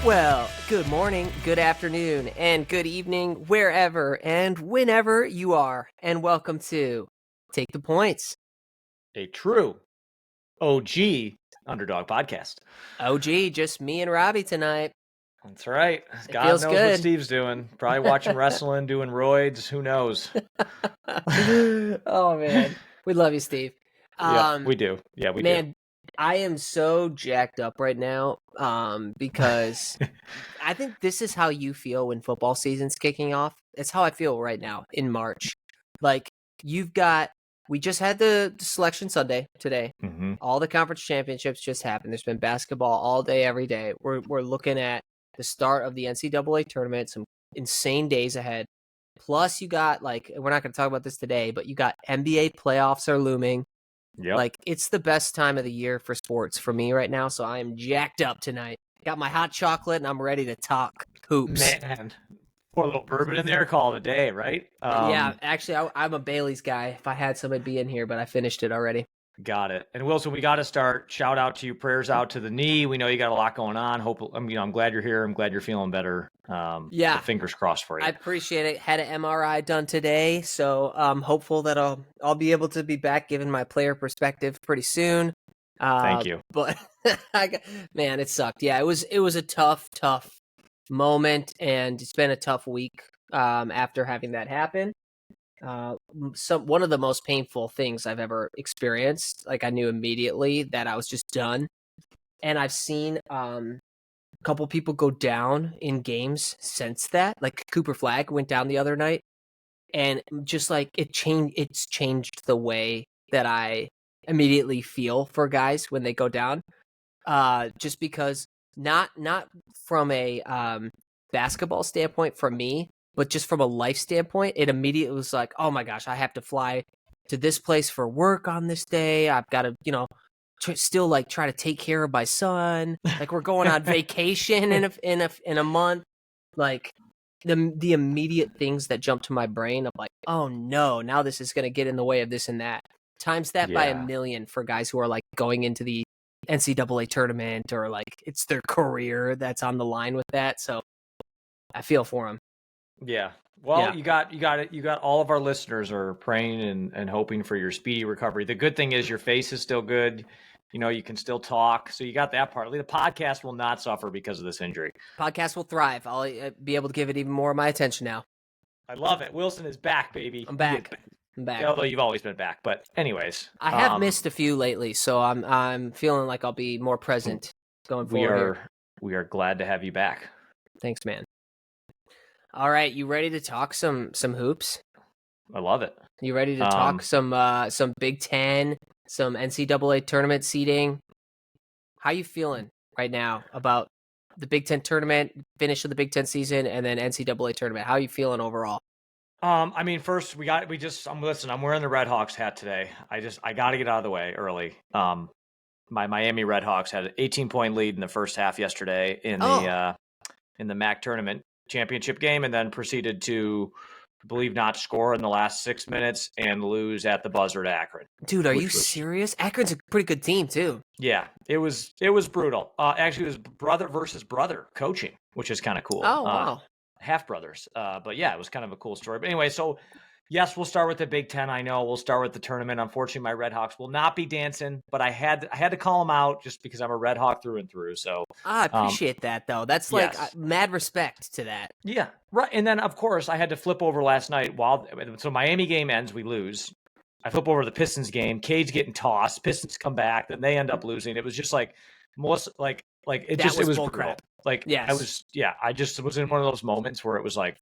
Well, good morning, good afternoon, and good evening, wherever and whenever you are. And welcome to Take the Points. A true OG underdog podcast. OG, just me and Robbie tonight. That's right. It God feels knows good. what Steve's doing. Probably watching wrestling, doing roids. Who knows? Oh, man. We love you, Steve. Yeah, we do. Yeah, we Man, do. I am so jacked up right now because I think this is how you feel when football season's kicking off. It's how I feel right now in March. Like, we just had the selection Sunday today. Mm-hmm. All the conference championships just happened. There's been basketball all day, every day. We're looking at the start of the NCAA tournament, some insane days ahead. Plus, you got, like, we're not going to talk about this today, but you got NBA playoffs are looming. Yep. Like, it's the best time of the year for sports for me right now, so I am jacked up tonight. Got my hot chocolate, and I'm ready to talk hoops. Man, pour a little bourbon in there, call it a day, right? Yeah, actually, I'm a Bailey's guy. If I had some, it'd be in here, but I finished it already. Got it. And Wilson, we got to start. Shout out to you. Prayers out to the knee. We know you got a lot going on. I'm glad you're here. I'm glad you're feeling better. Yeah. So fingers crossed for you. I appreciate it. Had an MRI done today, so I'm hopeful that I'll be able to be back giving my player perspective pretty soon. Thank you. But man, it sucked. Yeah, it was a tough moment, and it's been a tough week after having that happen. One of the most painful things I've ever experienced. Like, I knew immediately that I was just done, and I've seen a couple people go down in games since that. Like, Cooper Flagg went down the other night, and just like it's changed the way that I immediately feel for guys when they go down. Just because not from a basketball standpoint for me, but just from a life standpoint, it immediately was like, oh my gosh, I have to fly to this place for work on this day. I've got to, still like try to take care of my son. Like, we're going on vacation in a month. Like, the immediate things that jump to my brain of like, oh no, now this is going to get in the way of this and that. Times that by a million for guys who are like going into the NCAA tournament, or like it's their career that's on the line with that. So I feel for them. Yeah. Well, you got it. You got all of our listeners are praying and hoping for your speedy recovery. The good thing is your face is still good. You can still talk. So you got that part. The podcast will not suffer because of this injury. Podcast will thrive. I'll be able to give it even more of my attention now. I love it. Wilson is back, baby. I'm back. Although you've always been back, but anyways, I have missed a few lately, so I'm feeling like I'll be more present going forward. We are glad to have you back. Thanks, man. All right, you ready to talk some hoops? I love it. You ready to talk some Big Ten, some NCAA tournament seeding? How you feeling right now about the Big Ten tournament, finish of the Big Ten season, and then NCAA tournament? How are you feeling overall? First I'm wearing the Red Hawks hat today. I got to get out of the way early. My Miami Red Hawks had an 18-point lead in the first half yesterday in the MAC tournament championship game, and then proceeded to, I believe, not score in the last 6 minutes and lose at the buzzer to Akron. Dude, are you serious? Akron's a pretty good team too. Yeah, it was brutal. Actually, it was brother versus brother coaching, which is kind of cool. Oh, wow. Half brothers. But yeah, it was kind of a cool story. But anyway, so yes, we'll start with the Big Ten. I know we'll start with the tournament. Unfortunately, my Red Hawks will not be dancing, but I had to call them out just because I'm a Red Hawk through and through. So I appreciate that, though. That's like mad respect to that. Yeah, right. And then of course I had to flip over last night so Miami game ends, we lose. I flip over the Pistons game. Cade's getting tossed. Pistons come back, then they end up losing. It was just like most like it was brutal. Like, yes. I just was in one of those moments where it was like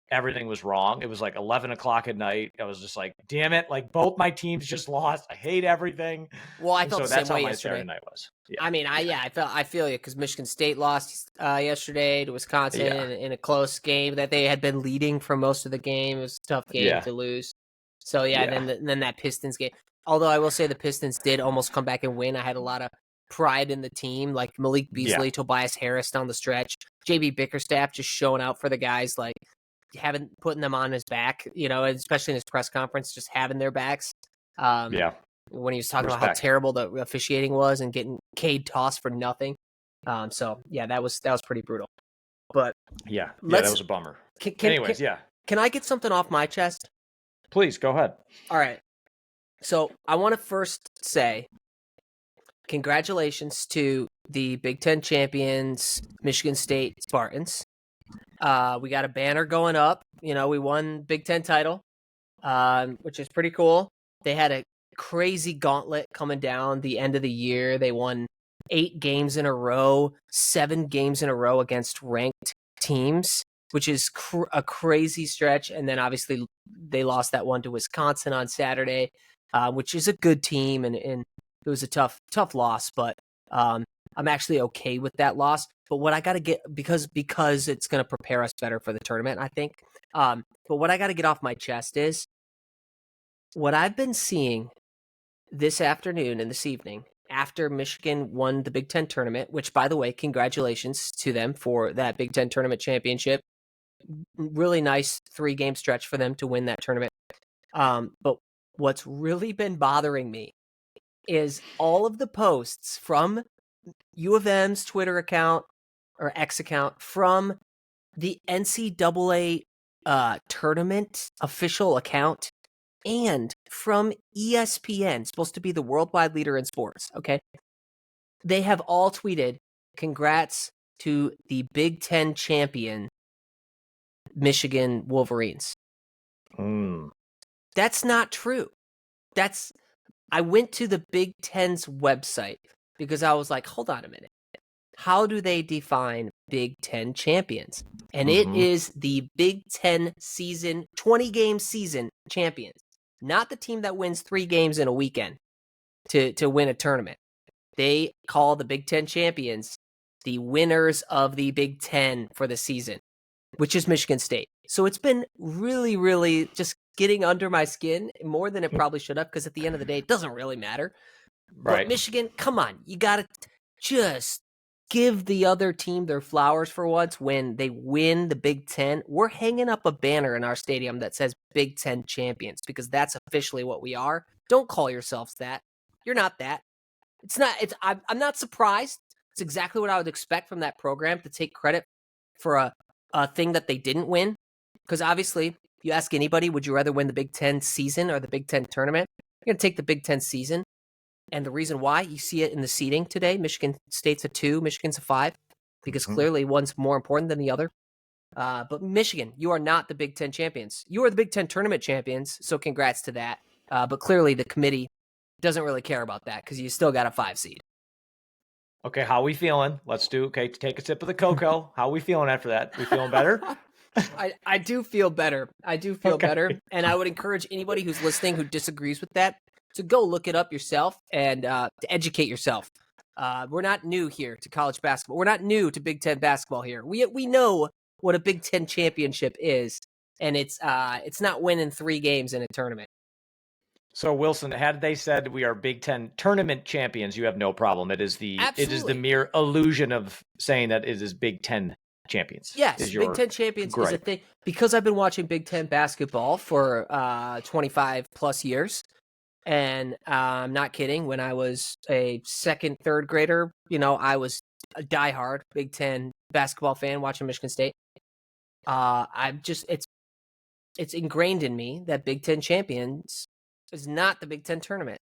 everything was wrong. It was like 11 o'clock at night. I was just like, damn it. Like, both my teams just lost. I hate everything. Well, I felt the same way yesterday. Saturday night was. Yeah. I mean, I feel you, because Michigan State lost yesterday to Wisconsin in a close game that they had been leading for most of the game. It was a tough game to lose. So, and then that Pistons game. Although I will say the Pistons did almost come back and win. I had a lot of pride in the team, like Malik Beasley, Tobias Harris down the stretch, JB Bickerstaff just showing out for the guys, like putting them on his back, especially in his press conference, just having their backs. When he was talking about how terrible the officiating was and getting Cade tossed for nothing. So yeah, that was pretty brutal. But yeah, that was a bummer. Can I get something off my chest? Please go ahead. All right. So I want to first say congratulations to the Big Ten champions, Michigan State Spartans. We got a banner going up. You know, we won Big Ten title, which is pretty cool. They had a crazy gauntlet coming down the end of the year. They won 8 games in a row, 7 games in a row against ranked teams, which is a crazy stretch. And then obviously they lost that one to Wisconsin on Saturday, which is a good team, and it was a tough loss. But I'm actually okay with that loss. But what I got to get, because it's going to prepare us better for the tournament, I think. But what I got to get off my chest is what I've been seeing this afternoon and this evening after Michigan won the Big Ten tournament, which, by the way, congratulations to them for that Big Ten tournament championship. Really nice 3-game stretch for them to win that tournament. But what's really been bothering me is all of the posts from U of M's Twitter account or X account, from the NCAA tournament official account, and from ESPN, supposed to be the worldwide leader in sports, okay? They have all tweeted, congrats to the Big Ten champion, Michigan Wolverines. That's not true. I went to the Big Ten's website because I was like, hold on a minute. How do they define Big Ten champions? And it is the Big Ten season, 20-game season champions, not the team that wins 3 games in a weekend to win a tournament. They call the Big Ten champions the winners of the Big Ten for the season, which is Michigan State. So it's been really, really just getting under my skin more than it probably should have, because at the end of the day, it doesn't really matter. Right. But Michigan, come on, you got to just give the other team their flowers for once when they win the Big Ten. We're hanging up a banner in our stadium that says Big Ten champions, because that's officially what we are. Don't call yourselves that. You're not that. It's not. I'm not surprised. It's exactly what I would expect from that program, to take credit for a thing that they didn't win. Because obviously, you ask anybody, would you rather win the Big Ten season or the Big Ten tournament? You're going to take the Big Ten season. And the reason why, you see it in the seeding today. Michigan State's a 2, Michigan's a 5, because clearly one's more important than the other. But Michigan, you are not the Big Ten champions. You are the Big Ten tournament champions, so congrats to that. But clearly the committee doesn't really care about that, because you still got a 5 seed. Okay, how we feeling? Take a sip of the cocoa. How we feeling after that? We feeling better? I do feel better. I do feel better. And I would encourage anybody who's listening who disagrees with that to go look it up yourself and to educate yourself. We're not new here to college basketball. We're not new to Big Ten basketball here. We know what a Big Ten championship is, and it's not winning 3 games in a tournament. So Wilson, had they said we are Big Ten tournament champions, you have no problem. It is the mere illusion of saying that it is Big Ten champions. Yes, Big Ten champions is a thing. Because I've been watching Big Ten basketball for 25 plus years, and I'm not kidding. When I was a 2nd, 3rd grader, I was a diehard Big Ten basketball fan watching Michigan State. It's ingrained in me that Big Ten champions is not the Big Ten tournament.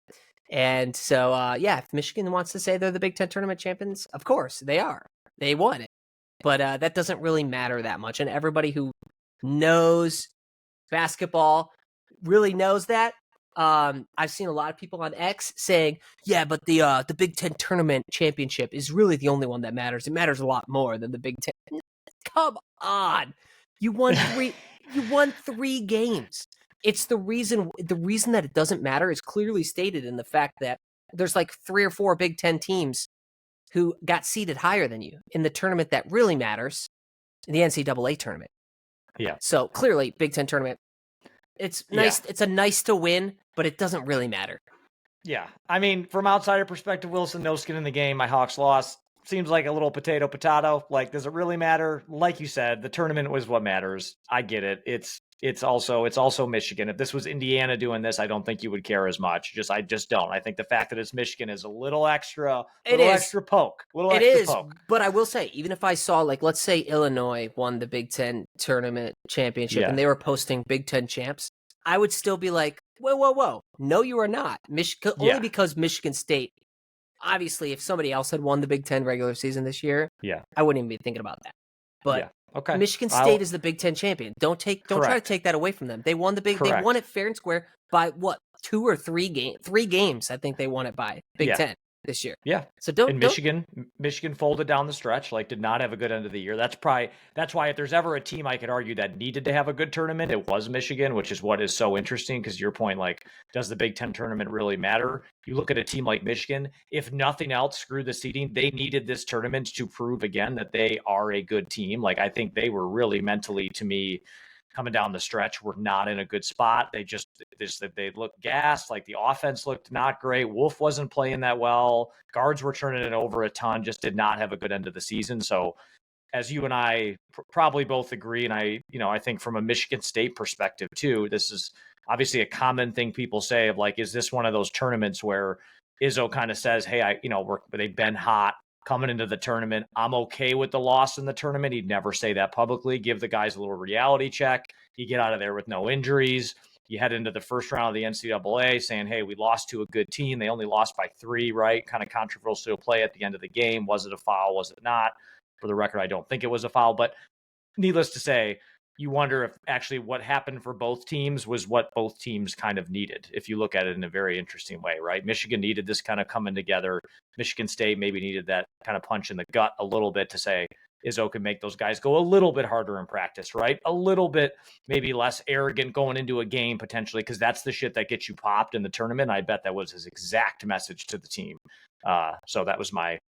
And so, if Michigan wants to say they're the Big Ten tournament champions, of course they are. They won it. But that doesn't really matter that much. And everybody who knows basketball really knows that. I've seen a lot of people on X saying, yeah, but the Big Ten tournament championship is really the only one that matters. It matters a lot more than the Big Ten. Come on. You won 3 games. It's the reason that it doesn't matter is clearly stated in the fact that there's like 3 or 4 Big Ten teams who got seeded higher than you in the tournament that really matters, in the NCAA tournament. Yeah. So clearly, Big Ten tournament, it's nice. Yeah. It's a nice to win, but it doesn't really matter. Yeah. I mean, from outsider perspective, Wilson, no skin in the game. My Hawks lost. seems like a little potato. Like, does it really matter? Like you said, the tournament was what matters. I get it. It's also Michigan. If this was Indiana doing this, I don't think you would care as much. I just don't. I think the fact that it's Michigan is a little extra poke. It is, but I will say, even if I saw, like, let's say Illinois won the Big Ten tournament championship and they were posting Big Ten champs, I would still be like, whoa. No, you are not. Only because Michigan State, obviously, if somebody else had won the Big Ten regular season this year, I wouldn't even be thinking about that. But okay. Michigan State is the Big Ten champion. Don't try to take that away from them. They won they won it fair and square by what, 2 or 3 games? 3 games, I think they won it by Big Ten this year. Yeah. So Michigan folded down the stretch, like did not have a good end of the year. That's why if there's ever a team I could argue that needed to have a good tournament, it was Michigan, which is what is so interesting, because your point, like, does the Big Ten tournament really matter? You look at a team like Michigan, if nothing else, screw the seeding. They needed this tournament to prove again that they are a good team. Like, I think they were really mentally, to me, coming down the stretch, were not in a good spot. They looked gassed. Like, the offense looked not great. Wolf wasn't playing that well. Guards were turning it over a ton. Just did not have a good end of the season. So, as you and I probably both agree, and I think from a Michigan State perspective too, this is obviously a common thing people say of, like, is this one of those tournaments where Izzo kind of says, hey, they've been hot coming into the tournament. I'm okay with the loss in the tournament. He'd never say that publicly. Give the guys a little reality check. You get out of there with no injuries. You head into the first round of the NCAA saying, hey, we lost to a good team. They only lost by 3, right? Kind of controversial play at the end of the game. Was it a foul? Was it not? For the record, I don't think it was a foul. But needless to say, you wonder if actually what happened for both teams was what both teams kind of needed, if you look at it in a very interesting way, right? Michigan needed this kind of coming together. Michigan State maybe needed that kind of punch in the gut a little bit to say, Izzo can make those guys go a little bit harder in practice, right? A little bit maybe less arrogant going into a game potentially, because that's the shit that gets you popped in the tournament. I bet that was his exact message to the team. So that was my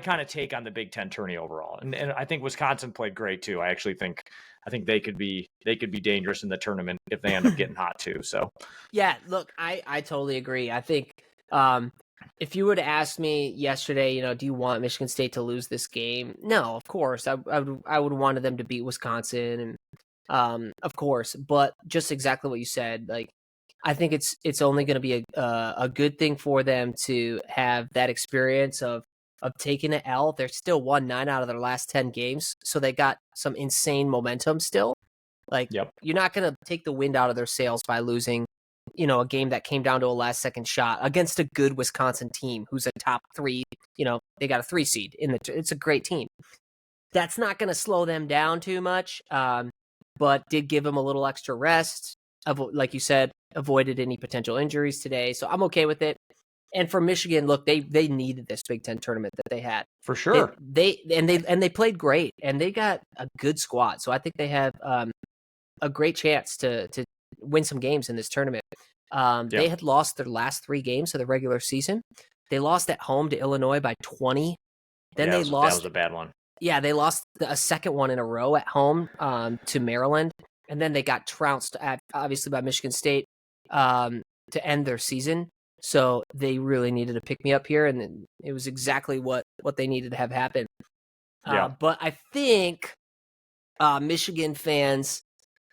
kind of take on the Big Ten tourney overall. And I think Wisconsin played great too. I think they could be dangerous in the tournament if they end up getting hot too. So yeah, look, I totally agree. I think if you would have asked me yesterday, do you want Michigan State to lose this game? No, of course. I would wanted them to beat Wisconsin, and of course. But just exactly what you said, like, I think it's only going to be a good thing for them to have that experience of taking an L. They're still won 9 out of their last 10 games, so they got some insane momentum still. Like, You're not going to take the wind out of their sails by losing, a game that came down to a last-second shot against a good Wisconsin team who's a top 3. They got a 3 seed it's a great team. That's not going to slow them down too much, but did give them a little extra rest. Like you said, avoided any potential injuries today, so I'm okay with it. And for Michigan, look, they needed this Big Ten tournament that they had for sure. They played great, and they got a good squad. So I think they have a great chance to win some games in this tournament. They had lost their last 3 games of the regular season. They lost at home to Illinois by 20. Then they lost. That was a bad one. Yeah, they lost a second one in a row at home to Maryland, and then they got trounced obviously by Michigan State to end their season. So they really needed to pick me up here, and it was exactly what they needed to have happen. But I think Michigan fans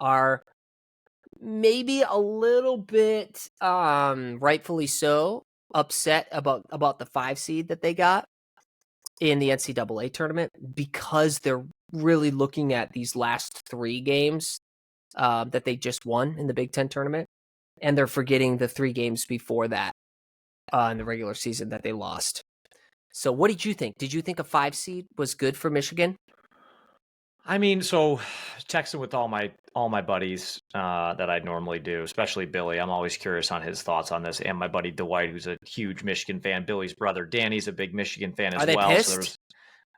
are maybe a little bit, rightfully so, upset about the 5 seed that they got in the NCAA tournament, because they're really looking at these last 3 games that they just won in the Big Ten tournament, and they're forgetting the 3 games before that in the regular season that they lost. So what did you think? Did you think a 5 seed was good for Michigan? I mean, so texting with all my buddies that I normally do, especially Billy. I'm always curious on his thoughts on this, and my buddy Dwight, who's a huge Michigan fan. Billy's brother Danny's a big Michigan fan as well. Are they pissed? So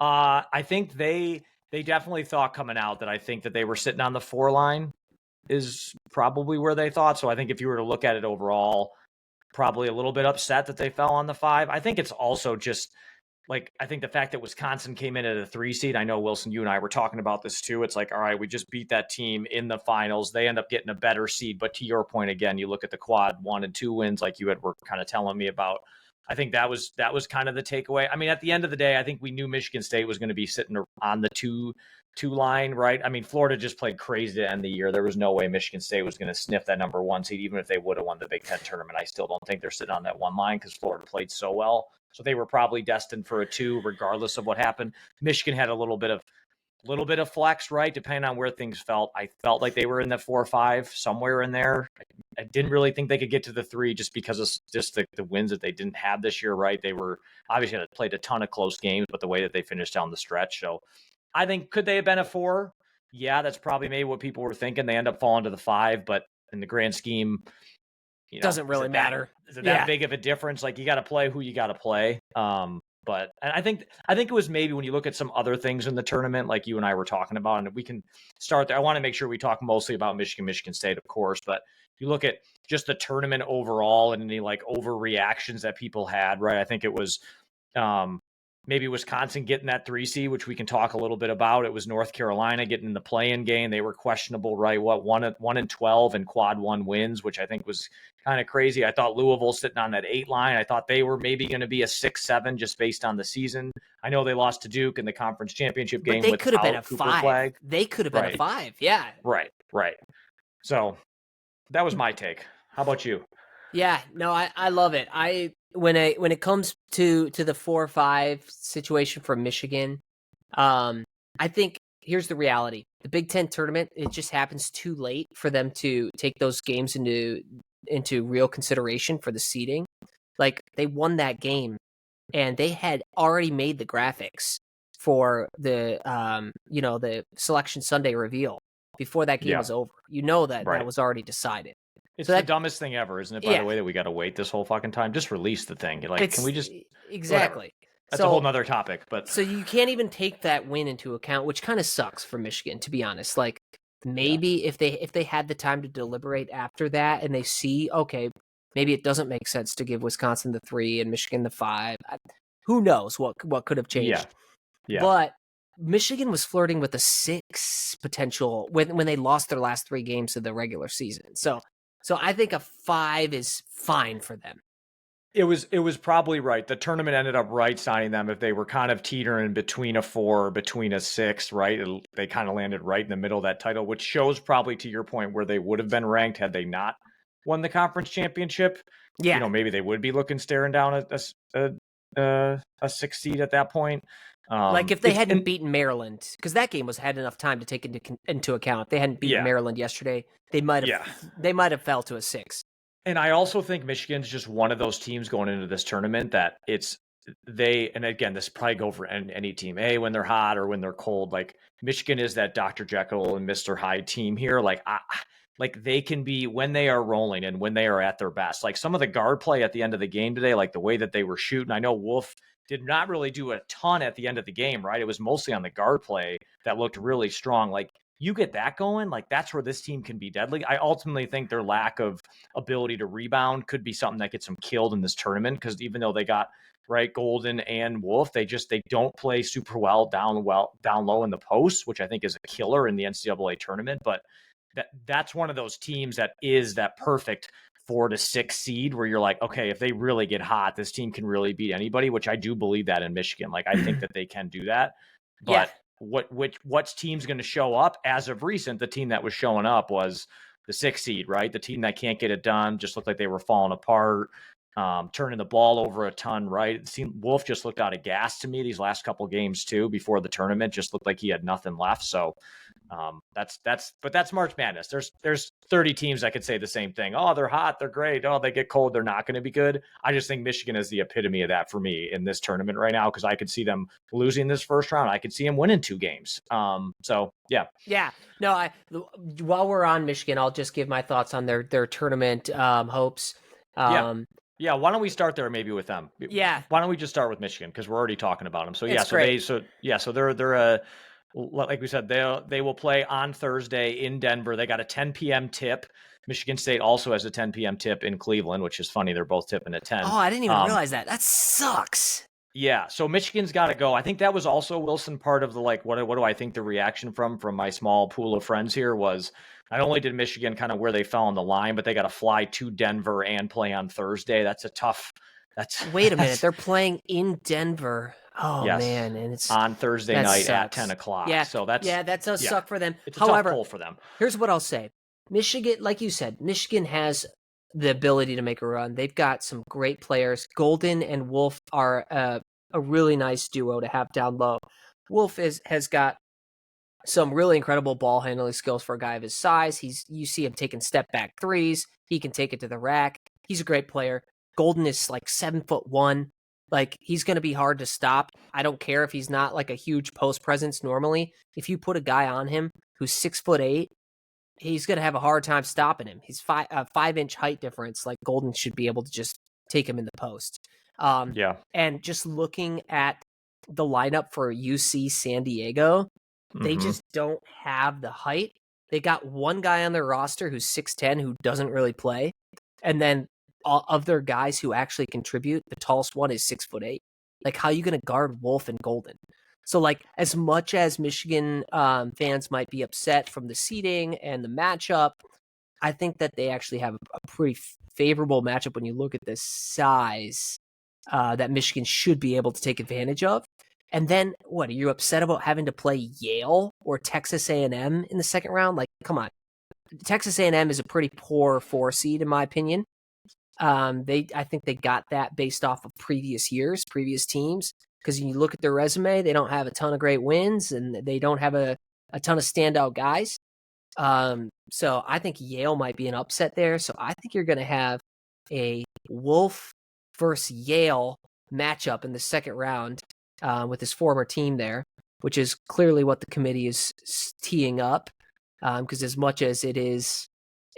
I think they definitely thought coming out that I think that they were sitting on the 4 line is probably where they thought. So I think if you were to look at it overall, probably a little bit upset that they fell on the 5. I think it's also just like, I think the fact that Wisconsin came in at a 3 seed, I know, Wilson, you and I were talking about this too. It's like, all right, we just beat that team in the finals. They end up getting a better seed. But to your point, again, you look at the quad 1 and 2 wins, like you were kind of telling me about I think that was kind of the takeaway. I mean, at the end of the day, I think we knew Michigan State was going to be sitting on the two line, right? I mean, Florida just played crazy to end the year. There was no way Michigan State was going to sniff that number 1 seed, even if they would have won the Big Ten tournament. I still don't think they're sitting on that one line because Florida played so well. So they were probably destined for a 2, regardless of what happened. Michigan had a little bit of flex, right? Depending on where things felt. I felt like they were in the 4 or 5, somewhere in there. I didn't really think they could get to the 3 just because of just the wins that they didn't have this year, right? They were obviously had played a ton of close games, but the way that they finished down the stretch. So I think, could they have been a 4? Yeah, that's probably maybe what people were thinking. They end up falling to the 5, but in the grand scheme, doesn't really matter. Is it that big of a difference? Like, you got to play who you got to play. But I think it was maybe when you look at some other things in the tournament, like you and I were talking about, and we can start there. I want to make sure we talk mostly about Michigan State, of course, but you look at just the tournament overall and any like overreactions that people had, right? I think it was maybe Wisconsin getting that 3 seed, which we can talk a little bit about. It was North Carolina getting in the play-in game. They were questionable, right? 1-12 and quad 1 wins, which I think was kind of crazy. I thought Louisville sitting on that 8 line. I thought they were maybe going to be a 6-7 just based on the season. I know they lost to Duke in the conference championship game. But they could have been a Cooper 5. Flag. They could have been a 5. Yeah. Right. So that was my take. How about you? Yeah, no, I love it. When it comes to the 4 or 5 situation for Michigan, I think here's the reality. The Big Ten tournament, it just happens too late for them to take those games into real consideration for the seeding. Like, they won that game and they had already made the graphics for the the Selection Sunday reveal before that game was over. That was already decided. It's the dumbest thing ever, isn't it? By the way, that we got to wait this whole fucking time. Just release the thing. Like, can we just exactly? Whatever. That's a whole nother topic. But so you can't even take that win into account, which kind of sucks for Michigan, to be honest. Like, maybe if they had the time to deliberate after that and they see, okay, maybe it doesn't make sense to give Wisconsin the 3 and Michigan the 5. Who knows what could have changed? Yeah. But Michigan was flirting with a 6 potential when they lost their last 3 games of the regular season. So I think a 5 is fine for them. It was probably right. The tournament ended up right signing them if they were kind of teetering between a 4, between a 6, right? They kind of landed right in the middle of that title, which shows probably, to your point, where they would have been ranked had they not won the conference championship. Yeah. Maybe they would be staring down a 6 seed at that point. Like if they hadn't beaten Maryland, because that game had enough time to take into account. If they hadn't beaten Maryland yesterday, they might have fell to a 6. And I also think Michigan's just one of those teams going into this tournament that and again, this probably go for any team, when they're hot or when they're cold. Like, Michigan is that Dr. Jekyll and Mr. Hyde team here. Like they can be, when they are rolling and when they are at their best. Like, some of the guard play at the end of the game today, like the way that they were shooting. I know Wolf did not really do a ton at the end of the game, right? It was mostly on the guard play that looked really strong. Like, you get that going, like, that's where this team can be deadly. I ultimately think their lack of ability to rebound could be something that gets them killed in this tournament, because even though they got Golden and Wolf, they don't play super well down low in the post, which I think is a killer in the NCAA tournament. But that's one of those teams that is that perfect 4 to 6 seed where you're like, okay, if they really get hot, this team can really beat anybody, which I do believe that in Michigan. Like, I think that they can do that. But what team's going to show up? As of recent, the team that was showing up was the 6 seed, right? The team that can't get it done, just looked like they were falling apart, turning the ball over a ton, right? It seemed Wolf just looked out of gas to me these last couple games too. Before the tournament, just looked like he had nothing left. So that's March Madness. There's 30 teams that could say the same thing. Oh, they're hot, they're great. Oh, they get cold, they're not going to be good. I just think Michigan is the epitome of that for me in this tournament right now, because I could see them losing this first round. I could see them winning 2 games. So yeah. No, while we're on Michigan, I'll just give my thoughts on their tournament hopes. Yeah, why don't we start there maybe with them? Yeah. Why don't we just start with Michigan, because we're already talking about them. So they're like we said, they will play on Thursday in Denver. They got a 10 p.m. tip. Michigan State also has a 10 p.m. tip in Cleveland, which is funny. They're both tipping at 10. Oh, I didn't even realize that. That sucks. Yeah, so Michigan's got to go. I think that was also, Wilson, part of the what do I think the reaction from my small pool of friends here was, not only did Michigan kind of where they fell on the line, but they got to fly to Denver and play on Thursday. That's a tough That's Wait a minute, that's they're playing in Denver. Oh yes, man, and it's on Thursday that night at sucks. 10 o'clock. Yeah, So that's yeah, that does yeah, suck for them. it's a tough However, pull for them. here's what I'll say. Michigan, like you said, Michigan has the ability to make a run. They've got some great players. Golden and Wolf are a really nice duo to have down low. Wolf has got some really incredible ball handling skills for a guy of his size. You see him taking step back threes. He can take it to the rack. He's a great player. Golden is like 7'1". Like he's going to be hard to stop. I don't care if he's not like a huge post presence normally. If you put a guy on him who's 6'8", he's going to have a hard time stopping him. He's 5-inch height difference. Like Golden should be able to just take him in the post. Yeah. And just looking at the lineup for UC San Diego, they just don't have the height. They got one guy on their roster who's 6'10", who doesn't really play. And then all of their guys who actually contribute, the tallest one is 6'8". Like, how are you going to guard Wolf and Golden? So, like, as much as Michigan fans might be upset from the seeding and the matchup, I think that they actually have a pretty favorable matchup when you look at the size that Michigan should be able to take advantage of. And then, what, are you upset about having to play Yale or Texas A&M in the second round? Like, come on. Texas A&M is a pretty poor 4 seed, in my opinion. I think they got that based off of previous years, previous teams. Because when you look at their resume, they don't have a ton of great wins, and they don't have a ton of standout guys. So I think Yale might be an upset there. So I think you're going to have a Wolf versus Yale matchup in the second round with his former team there, which is clearly what the committee is teeing up. Because as much as it is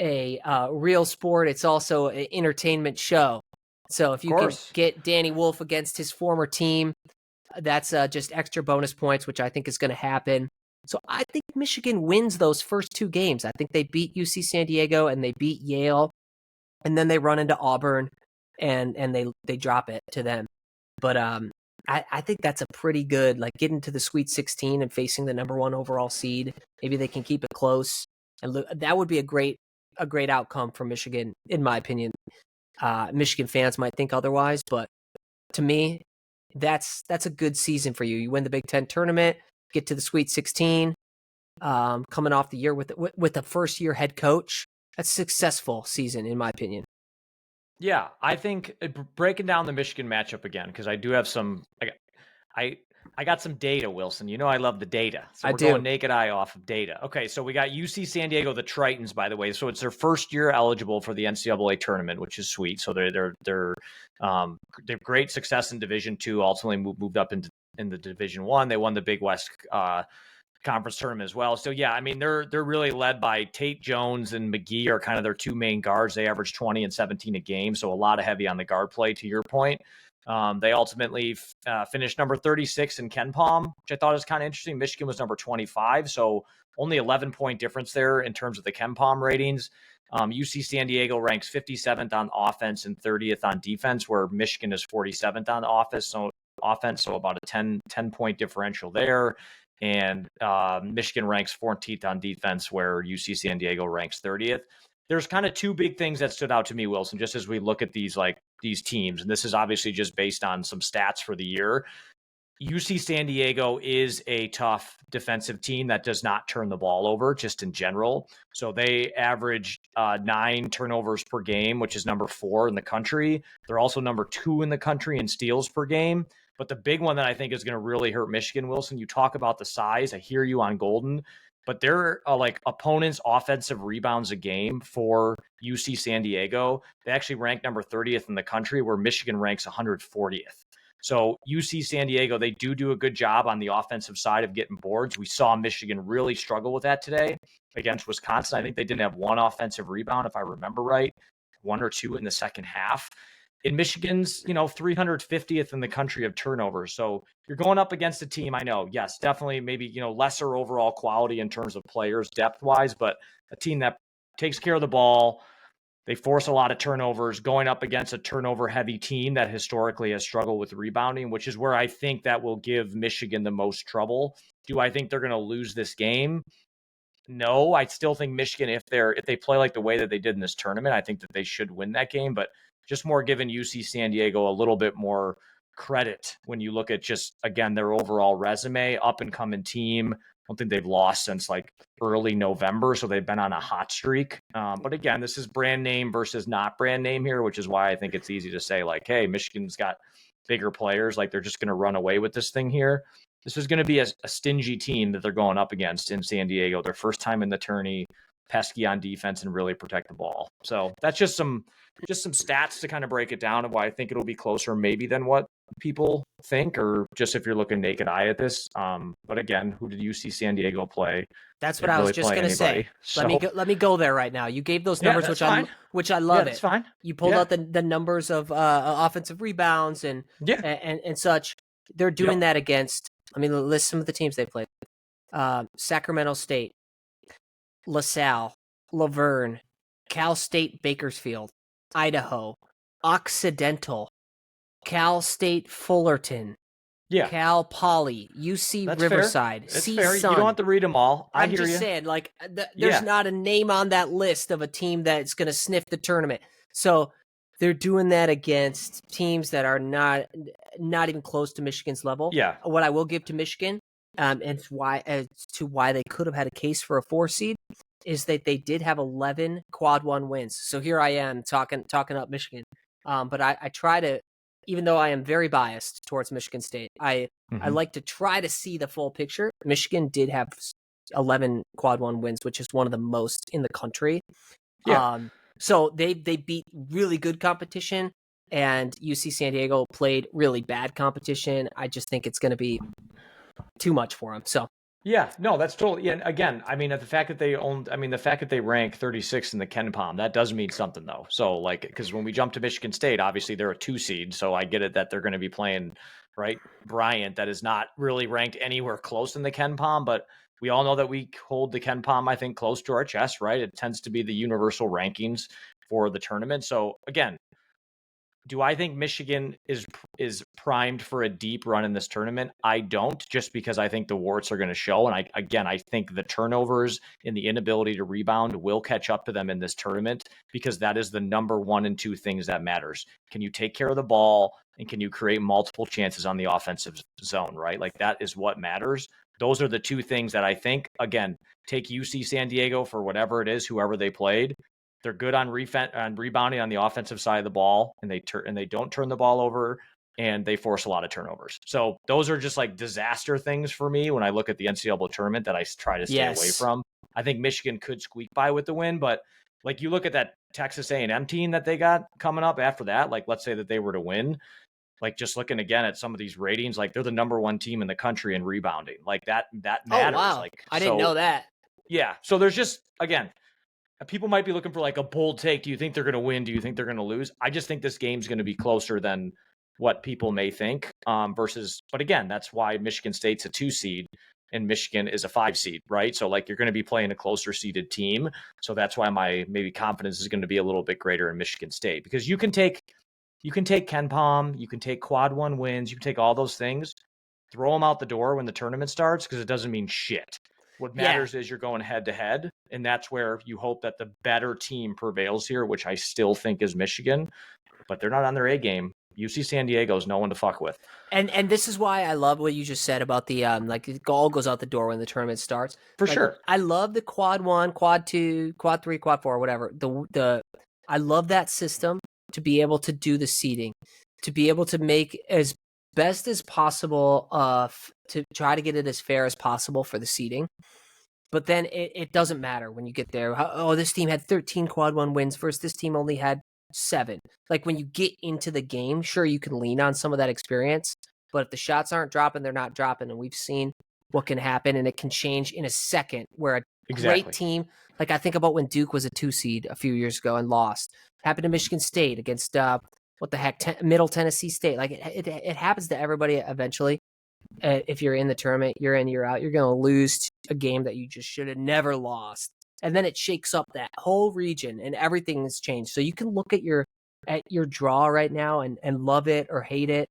a real sport, it's also an entertainment show. So if you can get Danny Wolf against his former team, that's just extra bonus points, which I think is going to happen. So I think Michigan wins those first 2 games. I think they beat UC San Diego and they beat Yale, and then they run into Auburn and they drop it to them. But I think that's a pretty good, like, getting to the Sweet 16 and facing the number 1 overall seed. Maybe they can keep it close, and that would be a great outcome for Michigan, in my opinion. Michigan fans might think otherwise, but to me, that's a good season for you. You win the Big Ten tournament, get to the Sweet 16, coming off the year with a first-year head coach. That's a successful season, in my opinion. Yeah, I think breaking down the Michigan matchup again, because I do have some. I got some data, Wilson. You know I love the data. So we're going naked eye off of data. Okay, so we got UC San Diego, the Tritons, by the way. So it's their first year eligible for the NCAA tournament, which is sweet. So they have great success in Division II. Ultimately moved up in the Division I. They won the Big West Conference tournament as well. So yeah, I mean they're really led by Tate Jones and McGee are kind of their 2 main guards. They average 20 and 17 a game, so a lot of heavy on the guard play. To your point. They ultimately finished number 36 in KenPom, which I thought was kind of interesting. Michigan was number 25, so only 11-point difference there in terms of the KenPom ratings. UC San Diego ranks 57th on offense and 30th on defense, where Michigan is 47th on offense, so about a 10-point differential there. And Michigan ranks 14th on defense, where UC San Diego ranks 30th. There's kind of 2 big things that stood out to me, Wilson, just as we look at these teams, and this is obviously just based on some stats for the year. UC San Diego is a tough defensive team that does not turn the ball over just in general. So they average 9 turnovers per game, which is number 4 in the country. They're also number 2 in the country in steals per game. But the big one that I think is going to really hurt Michigan, Wilson, you talk about the size. I hear you on Golden, but their opponents' offensive rebounds a game for UC San Diego, they actually rank number 30th in the country, where Michigan ranks 140th. So UC San Diego, they do a good job on the offensive side of getting boards. We saw Michigan really struggle with that today against Wisconsin. I think they didn't have 1 offensive rebound, if I remember right, 1 or 2 in the second half. In Michigan's, 350th in the country of turnovers. So you're going up against a team, I know, yes, definitely maybe, lesser overall quality in terms of players depth-wise, but a team that takes care of the ball. They force a lot of turnovers, going up against a turnover-heavy team that historically has struggled with rebounding, which is where I think that will give Michigan the most trouble. Do I think they're going to lose this game? No, I still think Michigan, if they play like the way that they did in this tournament, I think that they should win that game. But just more giving UC San Diego a little bit more credit when you look at just, again, their overall resume, up and coming team. I don't think they've lost since like early November, so they've been on a hot streak. But again, this is brand name versus not brand name here, which is why I think it's easy to say like, hey, Michigan's got bigger players, like they're just going to run away with this thing here. This is going to be a stingy team that they're going up against in San Diego. Their first time in the tourney, pesky on defense and really protect the ball. So that's just some stats to kind of break it down of why I think it'll be closer maybe than what people think, or just if you're looking naked eye at this. But again, who did UC San Diego play? That's what I was just going to say. So, let me go there right now. You gave those numbers, which I love. That's fine. You pulled out the numbers of offensive rebounds and such. They're doing that against. I mean, list some of the teams they played: Sacramento State, LaSalle, Laverne, Cal State Bakersfield, Idaho, Occidental, Cal State Fullerton, Cal Poly, UC That's Riverside, fair. C Fair. Sun. You don't have to read them all. I'm just saying, like, there's not a name on that list of a team that's going to sniff the tournament. So they're doing that against teams that are not even close to Michigan's level. Yeah. What I will give to Michigan, and why they could have had a case for a 4 seed, is that they did have 11 quad 1 wins. So here I am talking up Michigan. But I try to, even though I am very biased towards Michigan State, I like to try to see the full picture. Michigan did have 11 quad 1 wins, which is one of the most in the country. Yeah. So they beat really good competition, and UC San Diego played really bad competition. I just think it's going to be too much for them. So. Yeah, no, that's totally. Yeah, and again, I mean, the fact that they rank 36 in the Ken Palm, that does mean something though. So like, because when we jump to Michigan State, obviously they're a 2 seed, so I get it that they're going to be playing Bryant, that is not really ranked anywhere close in the Ken Palm, but we all know that we hold the Ken Palm, I think, close to our chest, right? It tends to be the universal rankings for the tournament. So again, do I think Michigan is primed for a deep run in this tournament? I don't, just because I think the warts are going to show. And I think the turnovers and the inability to rebound will catch up to them in this tournament, because that is the number 1 and 2 things that matters. Can you take care of the ball, and can you create multiple chances on the offensive zone, right? Like, that is what matters. Those are the 2 things that I think, again, take UC San Diego for whatever it is, whoever they played. They're good on rebounding on the offensive side of the ball, and they don't turn the ball over, and they force a lot of turnovers. So those are just like disaster things for me when I look at the NCAA tournament that I try to stay away from. I think Michigan could squeak by with the win, but like, you look at that Texas A&M team that they got coming up after that, like, let's say that they were to win, like, just looking again at some of these ratings, like, they're the number 1 team in the country in rebounding. Like, that matters. Oh, wow. Like, I didn't know that. Yeah. So there's just, again, people might be looking for like a bold take. Do you think they're going to win? Do you think they're going to lose? I just think this game's going to be closer than what people may think. But again, that's why Michigan State's a 2 seed and Michigan is a 5 seed, right? So like, you're going to be playing a closer seeded team. So that's why my maybe confidence is going to be a little bit greater in Michigan State, because you can take Ken Palm, you can take quad 1 wins, you can take all those things, throw them out the door when the tournament starts, because it doesn't mean shit. What matters is you're going head to head, and that's where you hope that the better team prevails here, which I still think is Michigan, but they're not on their A game. UC San Diego is no one to fuck with. And this is why I love what you just said about the like, it all goes out the door when the tournament starts. For sure. I love the quad 1, quad 2, quad 3, quad 4, whatever. I love that system, to be able to do the seeding, to be able to make as best as possible, to try to get it as fair as possible for the seeding. But then it doesn't matter when you get there. This team had 13 quad 1 wins versus this team only had 7. Like, when you get into the game, sure, you can lean on some of that experience, but if the shots aren't dropping, they're not dropping. And we've seen what can happen, and it can change in a second, where a great team, like, I think about when Duke was a 2 seed a few years ago and lost. It happened to Michigan State against Middle Tennessee State. Like, it happens to everybody eventually. If you're in the tournament, you're in, you're out, you're going to lose a game that you just should have never lost. And then it shakes up that whole region, and everything has changed. So you can look at your draw right now and love it or hate it,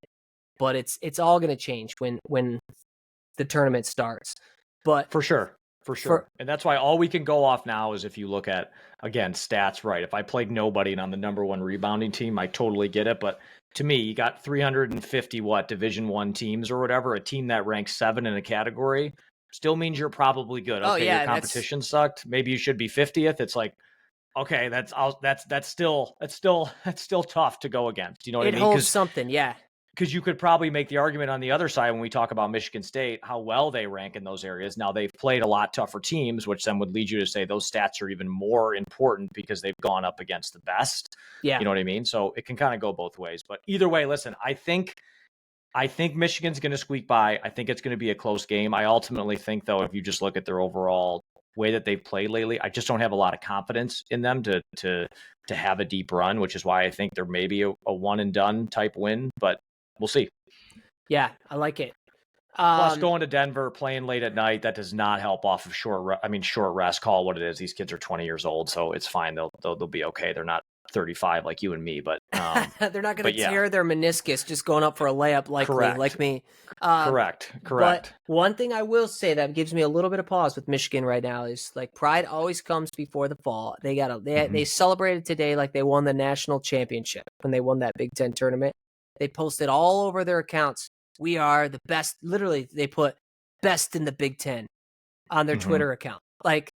but it's all going to change when the tournament starts. But for sure. For sure. And that's why all we can go off now is if you look at, again, stats, right? If I played nobody and I'm the number one rebounding team, I totally get it. But to me, you got 350, Division I teams or whatever, a team that ranks 7 in a category still means you're probably good. Okay, your competition sucked. Maybe you should be 50th. It's like, okay, that's still tough to go against. You know what I mean? It holds something, yeah. Because you could probably make the argument on the other side when we talk about Michigan State, how well they rank in those areas. Now, they've played a lot tougher teams, which then would lead you to say those stats are even more important because they've gone up against the best. Yeah. You know what I mean? So it can kind of go both ways. But either way, listen, I think Michigan's going to squeak by. I think it's going to be a close game. I ultimately think, though, if you just look at their overall way that they've played lately, I just don't have a lot of confidence in them to have a deep run, which is why I think there may be a one and done type win. But we'll see. Yeah, I like it. Plus, going to Denver, playing late at night, that does not help off of short rest. Call it what it is. These kids are 20 years old, so it's fine. They'll be okay. They're not 35 like you and me, but they're not going to tear their meniscus just going up for a layup like me. Correct. But one thing I will say that gives me a little bit of pause with Michigan right now is like pride always comes before the fall. They celebrated today like they won the national championship when they won that Big Ten tournament. They posted all over their accounts, we are the best. Literally, they put best in the Big Ten on their Twitter account. Like,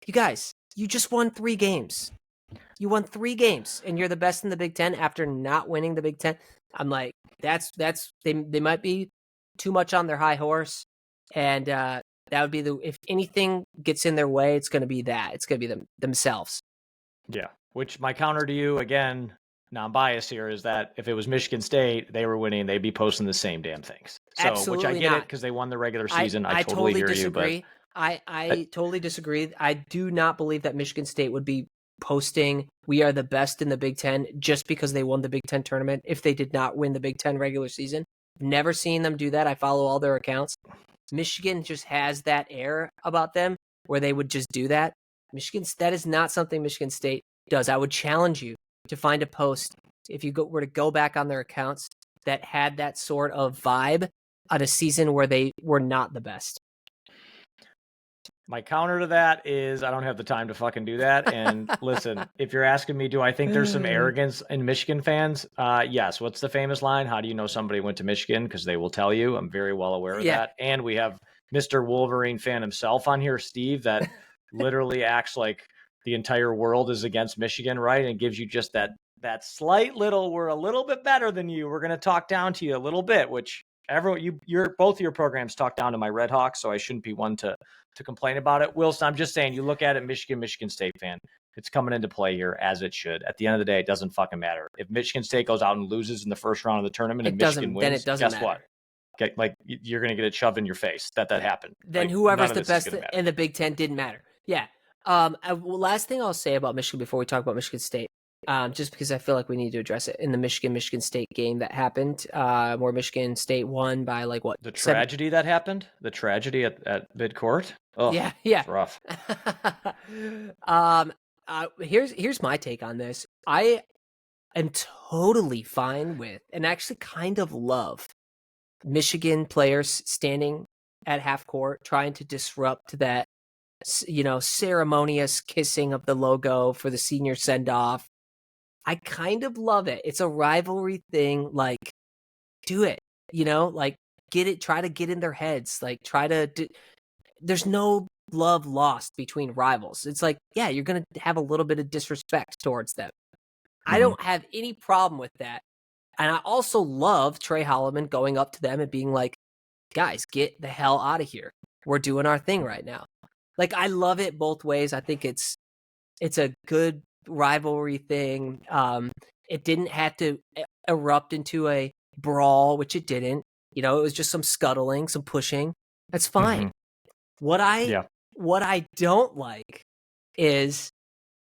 you guys, you just won 3 games. You won 3 games, and you're the best in the Big Ten after not winning the Big Ten. I'm like, they might be too much on their high horse, and that would be if anything gets in their way, it's going to be that. It's going to be themselves. Yeah, which my counter to you, again, non-biased here, is that if it was Michigan State, they were winning, they'd be posting the same damn things. So, absolutely which I get not. It because they won the regular season. I totally hear disagree. you, but I totally disagree. I do not believe that Michigan State would be posting we are the best in the Big Ten just because they won the Big Ten tournament if they did not win the Big Ten regular season. Never seen them do that. I follow all their accounts. Michigan just has that air about them where they would just do that. That is not something Michigan State does. I would challenge you to find a post if you were to go back on their accounts that had that sort of vibe on a season where they were not the best. My counter to that is I don't have the time to fucking do that. And listen, if you're asking me, do I think there's some arrogance in Michigan fans? Yes. What's the famous line? How do you know somebody went to Michigan? Because they will tell you. I'm very well aware of that. And we have Mr. Wolverine fan himself on here, Steve, that literally acts like the entire world is against Michigan, right? And gives you just that slight little, we're a little bit better than you. We're going to talk down to you a little bit, which both of your programs talk down to my Red Hawks, so I shouldn't be one to complain about it. Wilson, I'm just saying, you look at it, Michigan State fan, it's coming into play here as it should. At the end of the day, it doesn't fucking matter. If Michigan State goes out and loses in the first round of the tournament and Michigan wins, then it doesn't guess matter. what? Okay, like you're going to get it shoved in your face that happened. Then like, whoever's the best in the Big Ten didn't matter. Yeah. Last thing I'll say about Michigan before we talk about Michigan State, just because I feel like we need to address it in the Michigan State game that happened, where Michigan State won by like what? The tragedy that happened? The tragedy at midcourt? Oh, yeah. It's rough. Here's my take on this. I am totally fine with, and actually kind of love, Michigan players standing at half court trying to disrupt that, ceremonious kissing of the logo for the senior send off. I kind of love it. It's a rivalry thing. Like, do it, like get it, try to get in their heads. Like there's no love lost between rivals. It's like, yeah, you're going to have a little bit of disrespect towards them. Mm-hmm. I don't have any problem with that. And I also love Trey Holloman going up to them and being like, guys, get the hell out of here. We're doing our thing right now. Like, I love it both ways. I think it's a good rivalry thing. It didn't have to erupt into a brawl, which it didn't. It was just some scuttling, some pushing. That's fine. Mm-hmm. What I don't like is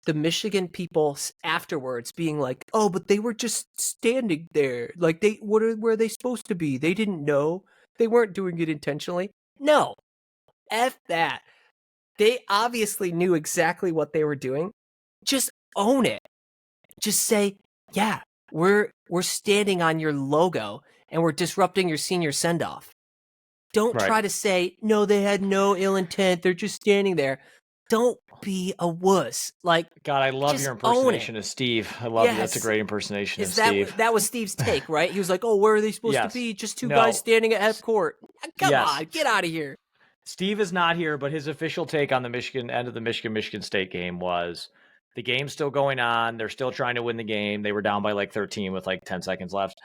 the Michigan people afterwards being like, "Oh, but they were just standing there. Like, where are they supposed to be? They didn't know. They weren't doing it intentionally." No, F that. They obviously knew exactly what they were doing. Just own it. Just say, yeah, we're standing on your logo and we're disrupting your senior send-off. Don't try to say, no, they had no ill intent. They're just standing there. Don't be a wuss. Like, God, I love your impersonation of Steve. I love you. That's a great impersonation of Steve. That was Steve's take, right? He was like, oh, where are they supposed to be? Just two guys standing at half court. Come on, get out of here. Steve is not here, but his official take on the Michigan end of the Michigan State game was the game's still going on. They're still trying to win the game. They were down by like 13 with like 10 seconds left.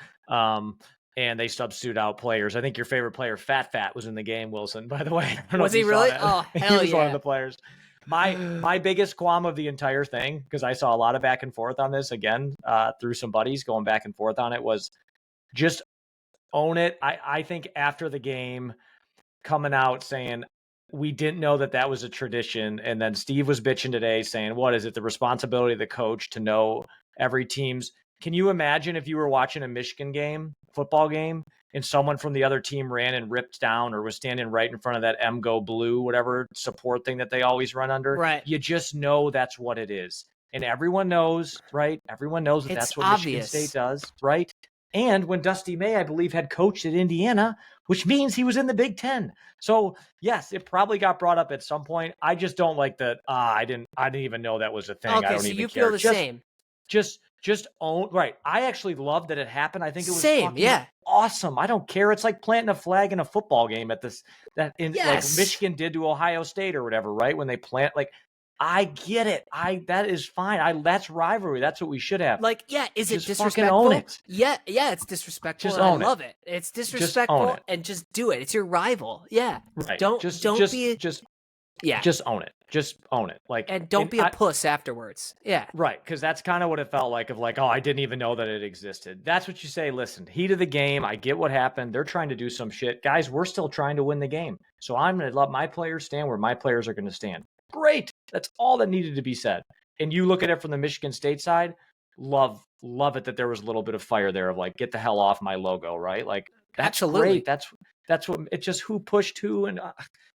And they substitute out players. I think your favorite player, Fat, was in the game, Wilson, by the way. I don't know was he really? Oh, hell he was one of the players. My biggest qualm of the entire thing, because I saw a lot of back and forth on this again, through some buddies going back and forth on it, was just own it. I think after the game, coming out saying, we didn't know that was a tradition. And then Steve was bitching today saying, what is it? The responsibility of the coach to know every team's. Can you imagine if you were watching a Michigan football game, and someone from the other team ran and ripped down or was standing right in front of that Go Blue, whatever support thing that they always run under? Right. You just know that's what it is. And everyone knows, right? Everyone knows that that's what obvious. Michigan State does, right? And when Dusty May, I believe, had coached at Indiana, which means he was in the Big Ten. So yes, it probably got brought up at some point. I just don't like that. I didn't even know that was a thing. Okay, I don't so even you care. feel the same. Just own, right. I actually love that it happened. I think it was awesome. I don't care. It's like planting a flag in a football game like Michigan did to Ohio State or whatever, right? When they plant, like, I get it. That is fine. That's rivalry. That's what we should have. Like, yeah, is it just disrespectful? Own it. Yeah, it's disrespectful. Just I love it. It's disrespectful, and just do it. It's your rival. Yeah. Right. Don't just be just own it. Just own it. Like, and don't be a puss afterwards. Yeah. Right. Because that's kind of what it felt like, oh, I didn't even know that it existed. That's what you say. Listen, heat of the game. I get what happened. They're trying to do some shit. Guys, we're still trying to win the game. So I'm going to let my players stand where my players are going to stand. Great. That's all that needed to be said. And you look at it from the Michigan State side, love it that there was a little bit of fire there of like, get the hell off my logo, right? Like, that's absolutely great. That's what it's just who pushed who and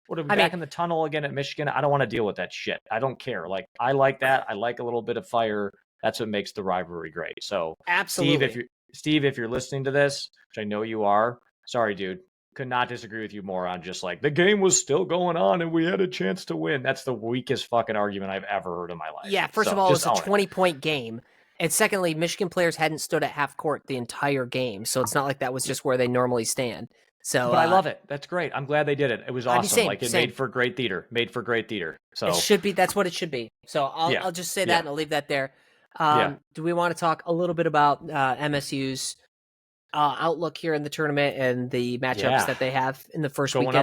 what back in the tunnel again at Michigan. I don't want to deal with that shit. I don't care. Like, I like that. I like a little bit of fire. That's what makes the rivalry great. So absolutely, Steve, if you're listening to this, which I know you are, sorry, dude, could not disagree with you more on just like the game was still going on and we had a chance to win. That's the weakest fucking argument I've ever heard in my life. Yeah. First of all, it was a 20-point game. And secondly, Michigan players hadn't stood at half court the entire game. So it's not like that was just where they normally stand. So, but I love it. That's great. I'm glad they did it. It was awesome. Made for great theater. So it should be. That's what it should be. So I'll just say that and I'll leave that there. Do we want to talk a little bit about MSU's outlook here in the tournament and the matchups that they have in the first weekend?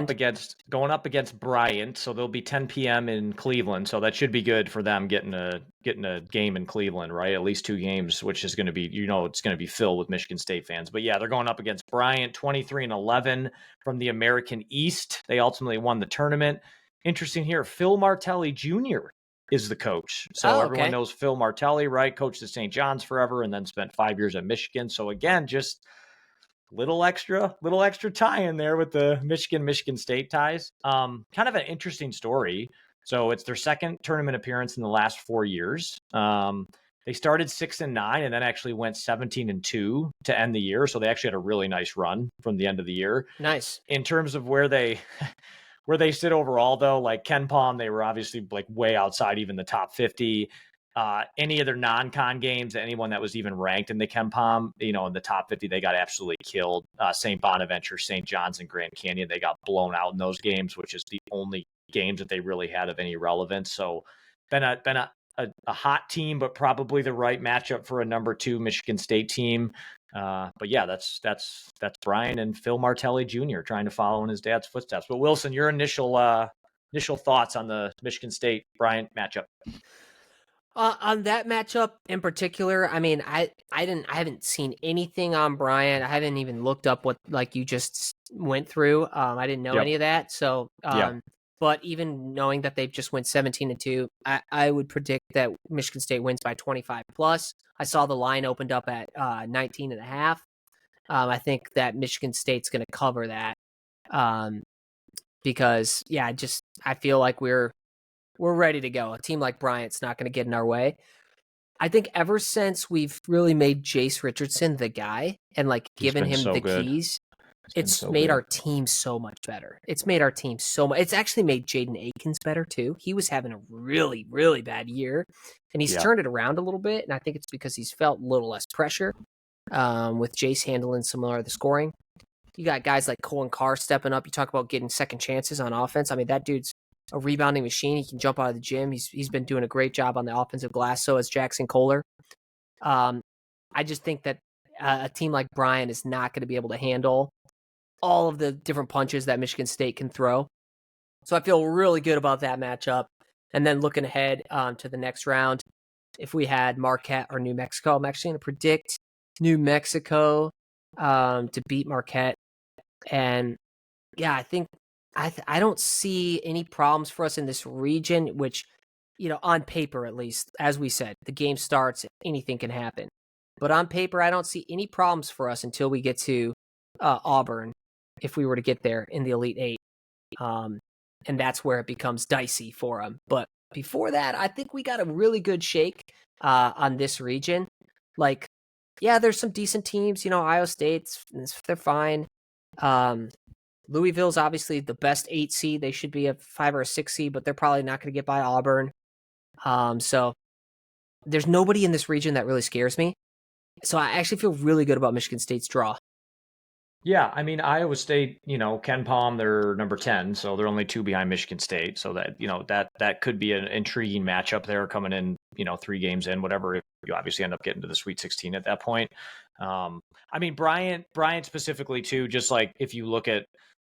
Going up against Bryant, so they'll be 10 p.m. in Cleveland, so that should be good for them getting a game in Cleveland, right? At least 2 games, which is going to be, it's going to be filled with Michigan State fans. But yeah, they're going up against Bryant, 23-11 from the American East. They ultimately won the tournament. Interesting here, Phil Martelli Jr. is the coach. So everyone knows Phil Martelli, right? Coached at St. John's forever and then spent 5 years at Michigan. So again, just little extra tie in there with the Michigan State ties. Kind of an interesting story. So it's their second tournament appearance in the last 4 years. They started 6-9 and then actually went 17-2 to end the year. So they actually had a really nice run from the end of the year. Nice. In terms of where they sit overall, though, like Ken Palm, they were obviously like way outside even the top 50. Any of their non-con games, anyone that was even ranked in the Ken Palm, in the top 50, they got absolutely killed. St. Bonaventure, St. John's, and Grand Canyon, they got blown out in those games, which is the only games that they really had of any relevance. So been a hot team, but probably the right matchup for a number 2 Michigan State team. But yeah, that's Brian and Phil Martelli Jr. trying to follow in his dad's footsteps. But Wilson, your initial thoughts on the Michigan State Bryant matchup? On that matchup in particular, I mean, I haven't seen anything on Bryant. I haven't even looked up what like you just went through. I didn't know any of that. So, but even knowing that they've just went 17-2, I would predict that Michigan State wins by 25 plus. I saw the line opened up at 19.5. I think that Michigan State's going to cover that because I feel like we're ready to go. A team like Bryant's not going to get in our way. I think ever since we've really made Jace Richardson the guy and like given him the keys, It's so made good. our team so much better. It's made our team so much. It's actually made Jaden Akins better too. He was having a really, really bad year, and he's turned it around a little bit. And I think it's because he's felt a little less pressure with Jace handling some more of the scoring. You got guys like Colin Carr stepping up. You talk about getting second chances on offense. I mean, that dude's a rebounding machine. He can jump out of the gym. He's been doing a great job on the offensive glass. So has Jackson Kohler. I just think that a team like Bryan is not going to be able to handle all of the different punches that Michigan State can throw. So I feel really good about that matchup. And then looking ahead to the next round, if we had Marquette or New Mexico, I'm actually going to predict New Mexico to beat Marquette. And yeah, I think I don't see any problems for us in this region, which, on paper at least, as we said, the game starts, anything can happen. But on paper, I don't see any problems for us until we get to Auburn, if we were to get there in the Elite Eight. And that's where it becomes dicey for them. But before that, I think we got a really good shake on this region. Like, yeah, there's some decent teams. Ohio State's, they're fine. Louisville's obviously the best 8 seed. They should be a 5 or a 6 seed, but they're probably not going to get by Auburn. So there's nobody in this region that really scares me. So I actually feel really good about Michigan State's draw. Yeah, I mean, Iowa State, Ken Palm, they're number 10, so they're only 2 behind Michigan State. So that could be an intriguing matchup there coming in, 3 games in, whatever, if you obviously end up getting to the Sweet 16 at that point. I mean, Bryant specifically too, just like if you look at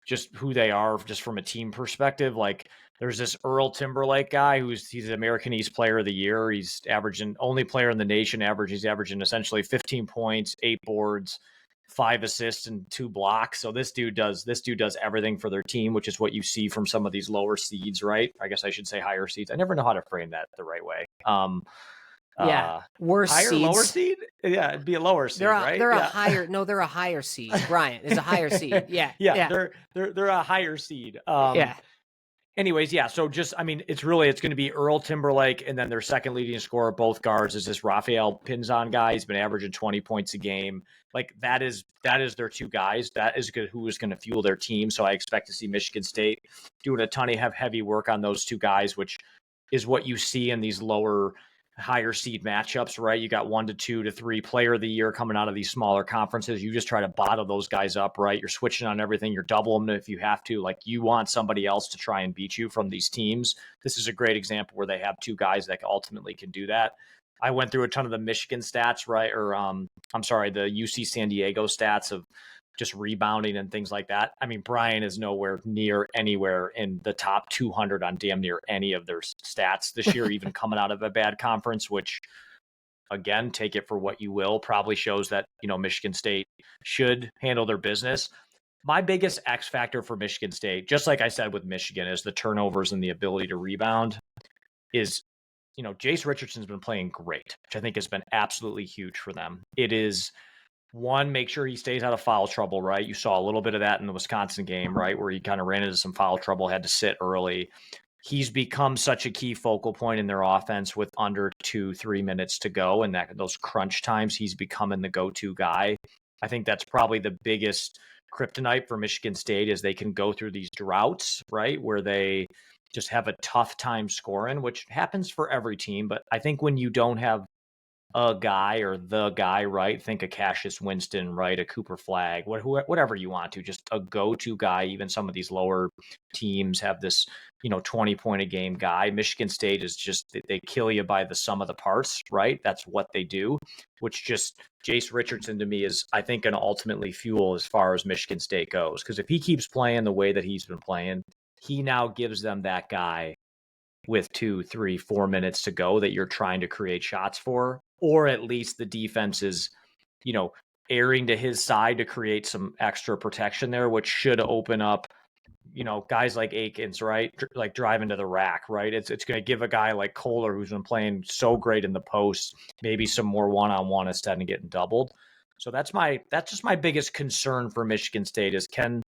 just who they are just from a team perspective, like there's this Earl Timberlake guy he's the American East Player of the Year. He's averaging, only player in the nation he's averaging essentially 15 points, 8 boards, 5 assists and 2 blocks. So this dude does everything for their team, which is what you see from some of these lower seeds, right? I guess I should say higher seeds. I never know how to frame that the right way. Worse higher, seeds. lower seed? Yeah, it'd be a lower seed, right? They're a higher. No, they're a higher seed. Bryant is a higher seed. Yeah. They're a higher seed. Yeah. Anyways, yeah. So just, I mean, it's going to be Earl Timberlake, and then their second leading scorer, both guards, is this Rafael Pinzon guy. He's been averaging 20 points a game. Like that is their 2 guys. That is good. Who is going to fuel their team? So I expect to see Michigan State doing a ton of heavy work on those 2 guys, which is what you see in these higher seed matchups, right? You got 1 to 2 to 3 player of the year coming out of these smaller conferences. You just try to bottle those guys up, right? You're switching on everything. You're doubling them if you have to. Like you want somebody else to try and beat you from these teams. This is a great example where they have 2 guys that ultimately can do that. I went through a ton of the Michigan stats, right? Or the UC San Diego stats of just rebounding and things like that. I mean, Bryan is nowhere near anywhere in the top 200 on damn near any of their stats this year, even coming out of a bad conference, which again, take it for what you will, probably shows that, Michigan State should handle their business. My biggest X factor for Michigan State, just like I said with Michigan, is the turnovers and the ability to rebound is, Jace Richardson's been playing great, which I think has been absolutely huge for them. It is, 1, make sure he stays out of foul trouble, right? You saw a little bit of that in the Wisconsin game, right? Where he kind of ran into some foul trouble, had to sit early. He's become such a key focal point in their offense with under 2-3 minutes to go. And those crunch times, he's becoming the go-to guy. I think that's probably the biggest kryptonite for Michigan State is they can go through these droughts, right? Where they just have a tough time scoring, which happens for every team. But I think when you don't have a guy or the guy, right? Think a Cassius Winston, right? A Cooper Flagg, whatever you want to, just a go-to guy. Even some of these lower teams have this, 20 point a game guy. Michigan State is just, they kill you by the sum of the parts, right? That's what they do, which just Jace Richardson to me is, I think, going to ultimately fuel as far as Michigan State goes. Because if he keeps playing the way that he's been playing, he now gives them that guy with 2, 3, 4 minutes to go that you're trying to create shots for, or at least the defense is, erring to his side to create some extra protection there, which should open up, guys like Akins, right? Like driving to the rack, right? It's going to give a guy like Kohler, who's been playing so great in the post, maybe some more one-on-one instead of getting doubled. So that's just my biggest concern for Michigan State is can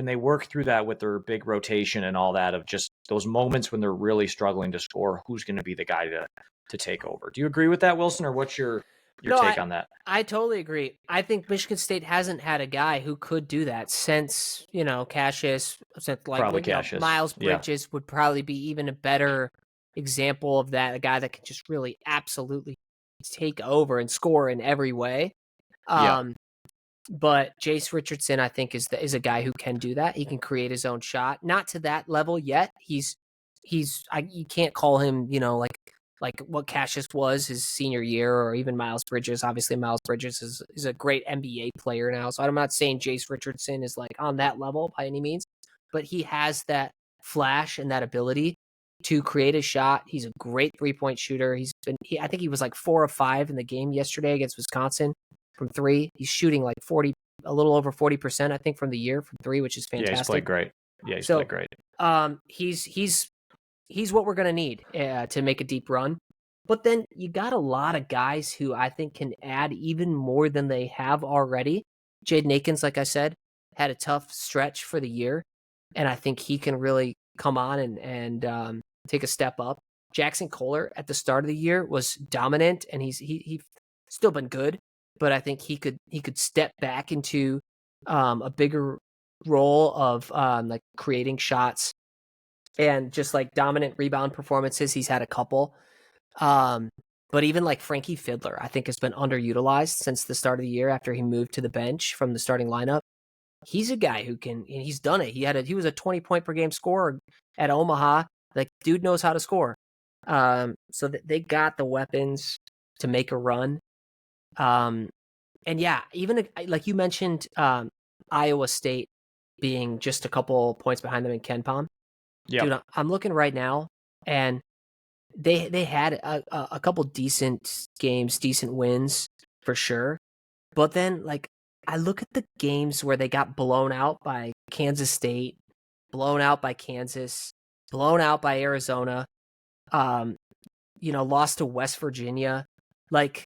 they work through that with their big rotation and all that of just those moments when they're really struggling to score? Who's going to be the guy to take over? Do you agree with that, Wilson, or what's your your take on that. I totally agree. I think Michigan State hasn't had a guy who could do that since, Cassius, since Probably Cassius. Miles Bridges would probably be even a better example of that, a guy that can just really absolutely take over and score in every way. But Jace Richardson, I think, is a guy who can do that. He can create his own shot. Not to that level yet. You can't call him, like what Cassius was his senior year, or even Miles Bridges. Obviously, Miles Bridges is a great NBA player now. So I'm not saying Jace Richardson is like on that level by any means, but he has that flash and that ability to create a shot. He's a great 3-point shooter. I think he was like 4 of 5 in the game yesterday against Wisconsin from 3. He's shooting like a little over 40%, I think, from the year from 3, which is fantastic. Yeah, he's played great. Played great. He's what we're going to need to make a deep run. But then you got a lot of guys who I think can add even more than they have already. Jaden Akins, like I said, had a tough stretch for the year, and I think he can really come on and take a step up. Jackson Kohler at the start of the year was dominant, and he's still been good, but I think he could step back into a bigger role of like creating shots and just like dominant rebound performances. He's had a couple. But even like Frankie Fiddler, I think, has been underutilized since the start of the year after he moved to the bench from the starting lineup. He's a guy who can, and he's done it. He was a 20-point per game scorer at Omaha. Like, dude knows how to score. So they got the weapons to make a run. And yeah, even like you mentioned, Iowa State being just a couple points behind them in KenPom. Yeah, dude, I'm looking right now, and they had a couple decent games, decent wins for sure. But then, like, I look at the games where they got blown out by Kansas State, blown out by Kansas, blown out by Arizona, lost to West Virginia. Like,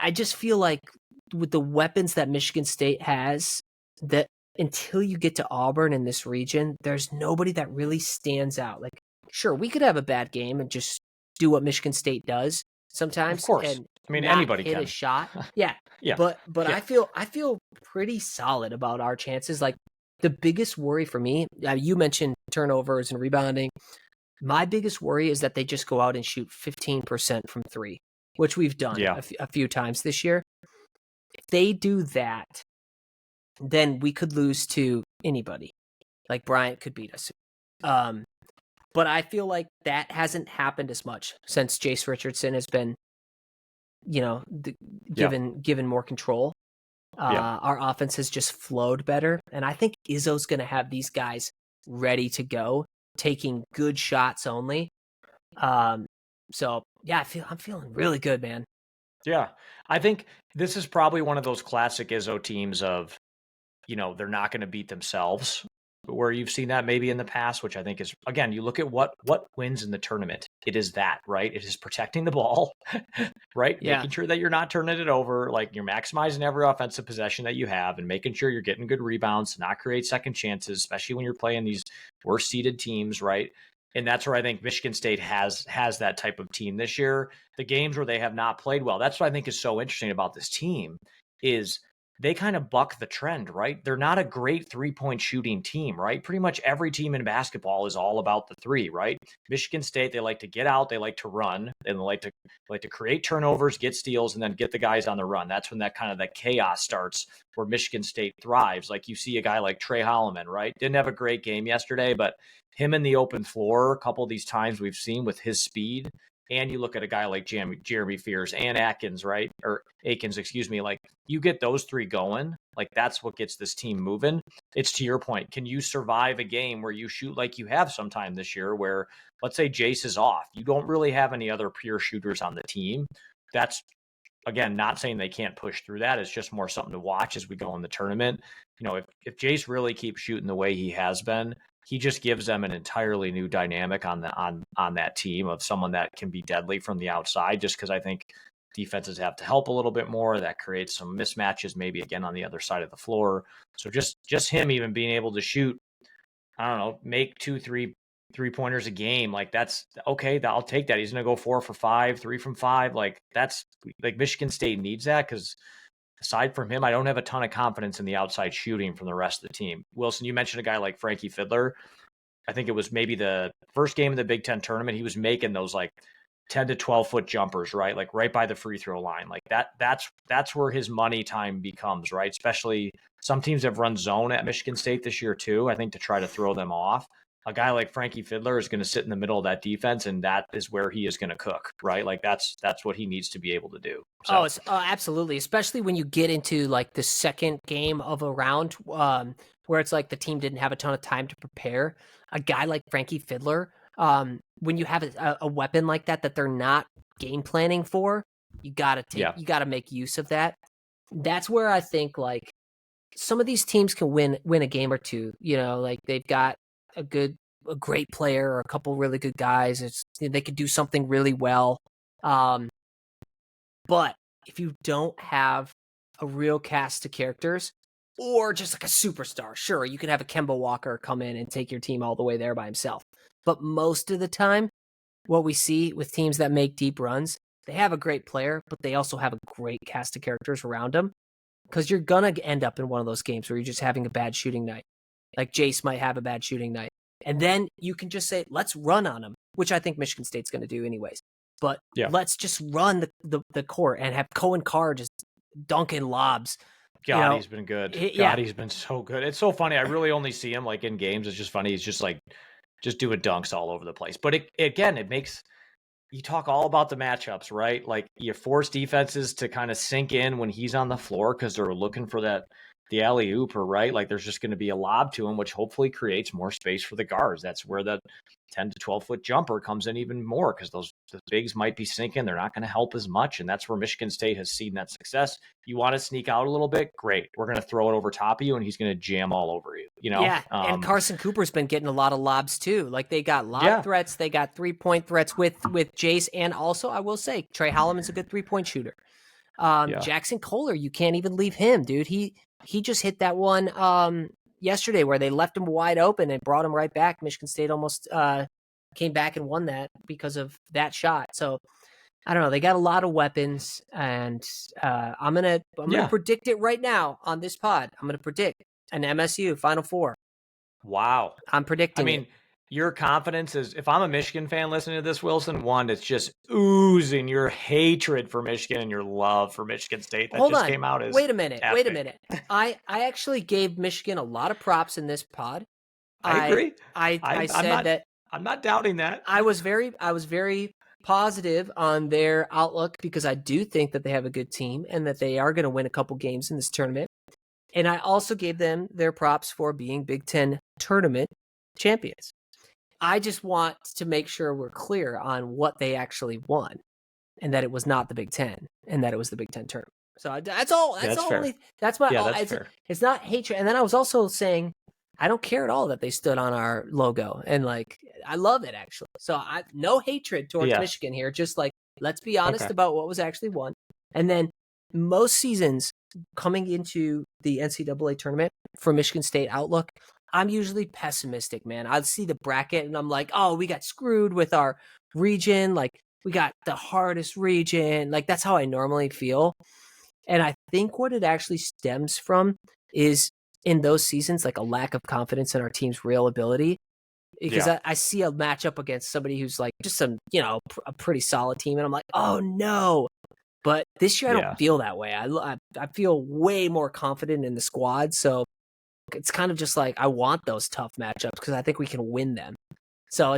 I just feel like with the weapons that Michigan State has, that until you get to Auburn in this region, there's nobody that really stands out. Like, sure, we could have a bad game and just do what Michigan State does sometimes. Of course. And I mean, not anybody hit can. a shot. Yeah. Yeah. But Yeah. I feel pretty solid about our chances. Like, the biggest worry for me, you mentioned turnovers and rebounding. My biggest worry is that they just go out and shoot 15% from 3, which we've done a few times this year. If they do that, then we could lose to anybody. Like, Bryant could beat us. But I feel like that hasn't happened as much since Jace Richardson has been, given more control. Our offense has just flowed better. And I think Izzo's going to have these guys ready to go, taking good shots only. So yeah, I'm feeling really good, man. Yeah. I think this is probably one of those classic Izzo teams of, they're not going to beat themselves, where you've seen that maybe in the past, which I think is, again, you look at what wins in the tournament. It is that, right? It is protecting the ball, right? Yeah. Making sure that you're not turning it over, like you're maximizing every offensive possession that you have, and making sure you're getting good rebounds to not create second chances, especially when you're playing these worst seeded teams, right? And that's where I think Michigan State has that type of team this year. The games where they have not played well, that's what I think is so interesting about this team is they kind of buck the trend, right? They're not a great 3-point shooting team, right? Pretty much every team in basketball is all about the 3, right? Michigan State, they like to get out, they like to run, and they like to create turnovers, get steals, and then get the guys on the run. That's when that kind of that chaos starts, where Michigan State thrives. Like, you see a guy like Trey Holloman, right? Didn't have a great game yesterday, but him in the open floor, a couple of these times we've seen with his speed. And you look at a guy like Jeremy Fears and Akins, right? Or Akins, excuse me. Like, you get those 3 going, like, that's what gets this team moving. It's to your point. Can you survive a game where you shoot like you have sometime this year, where, let's say, Jace is off? You don't really have any other pure shooters on the team. That's, again, not saying they can't push through that. It's just more something to watch as we go in the tournament. If Jace really keeps shooting the way he has been, he just gives them an entirely new dynamic on that team of someone that can be deadly from the outside, just because I think defenses have to help a little bit more. That creates some mismatches, maybe again on the other side of the floor. So just him even being able to shoot, I don't know, make 2-3 3-pointers a game. Like, that's okay. I'll take that. He's going to go 4 for 5, 3 from 5. Like, that's like Michigan State needs that, because aside from him, I don't have a ton of confidence in the outside shooting from the rest of the team. Wilson, you mentioned a guy like Frankie Fiddler. I think it was maybe the first game of the Big Ten tournament. He was making those like 10 to 12 foot jumpers, right? Like right by the free throw line. Like that's where his money time becomes, right? Especially some teams have run zone at Michigan State this year too, I think, to try to throw them off. A guy like Frankie Fiddler is going to sit in the middle of that defense, and that is where he is going to cook, right? Like that's what he needs to be able to do. So. Absolutely. Especially when you get into like the second game of a round, where it's like the team didn't have a ton of time to prepare. A guy like Frankie Fiddler, when you have a weapon like that they're not game planning for, you gotta make use of that. That's where I think like some of these teams can win a game or two. You know, like they've got a great player or a couple really good guys. They could do something really well. But if you don't have a real cast of characters, or just like a superstar, sure, you can have a Kemba Walker come in and take your team all the way there by himself. But most of the time, what we see with teams that make deep runs, they have a great player, but they also have a great cast of characters around them. Because you're going to end up in one of those games where you're just having a bad shooting night. Like Jace might have a bad shooting night. And then you can just say, let's run on him, which I think Michigan State's going to do anyways. But let's just run the court and have Cohen Carr just dunking lobs. God, he's been good. He's been so good. It's so funny. I really only see him like in games. It's just funny. He's just like doing dunks all over the place. But it makes you talk all about the matchups, right? Like you force defenses to kind of sink in when he's on the floor because they're looking for the alley-oop, right? Like there's just going to be a lob to him, which hopefully creates more space for the guards. That's where the 10 to 12 foot jumper comes in even more, because the bigs might be sinking. They're not going to help as much. And that's where Michigan State has seen that success. You want to sneak out a little bit? Great. We're going to throw it over top of you and he's going to jam all over you. You know? Yeah. And Carson Cooper's been getting a lot of lobs too. Like they got lob threats. They got 3-point threats with Jace. And also I will say Trey Holloman's a good 3-point shooter. Jackson Kohler, you can't even leave him, dude. He just hit that one yesterday where they left him wide open and brought him right back. Michigan State almost came back and won that because of that shot. So I don't know. They got a lot of weapons, and I'm gonna predict it right now on this pod. I'm gonna predict an MSU Final Four. Wow, I'm predicting. I mean, your confidence is, if I'm a Michigan fan listening to this, Wilson, one, it's just oozing your hatred for Michigan and your love for Michigan State. That came out as Wait a minute. I actually gave Michigan a lot of props in this pod. I agree. I said that I'm not doubting that. I was very positive on their outlook because I do think that they have a good team and that they are going to win a couple games in this tournament. And I also gave them their props for being Big Ten tournament champions. I just want to make sure we're clear on what they actually won, and that it was not the Big Ten, and that it was the Big Ten tournament. So that's all. That's all. Fair. That's my. That's fair. It's not hatred. And then I was also saying, I don't care at all that they stood on our logo, and like I love it actually. So no hatred towards Michigan here. Just like let's be honest about what was actually won. And then most seasons coming into the NCAA tournament for Michigan State outlook, I'm usually pessimistic, man. I see the bracket and I'm like, oh, we got screwed with our region. Like we got the hardest region. Like that's how I normally feel. And I think what it actually stems from is in those seasons, like a lack of confidence in our team's real ability. Because I see a matchup against somebody who's like just some, a pretty solid team. And I'm like, oh no. But this year I don't feel that way. I feel way more confident in the squad. So it's kind of just like I want those tough matchups because I think we can win them. So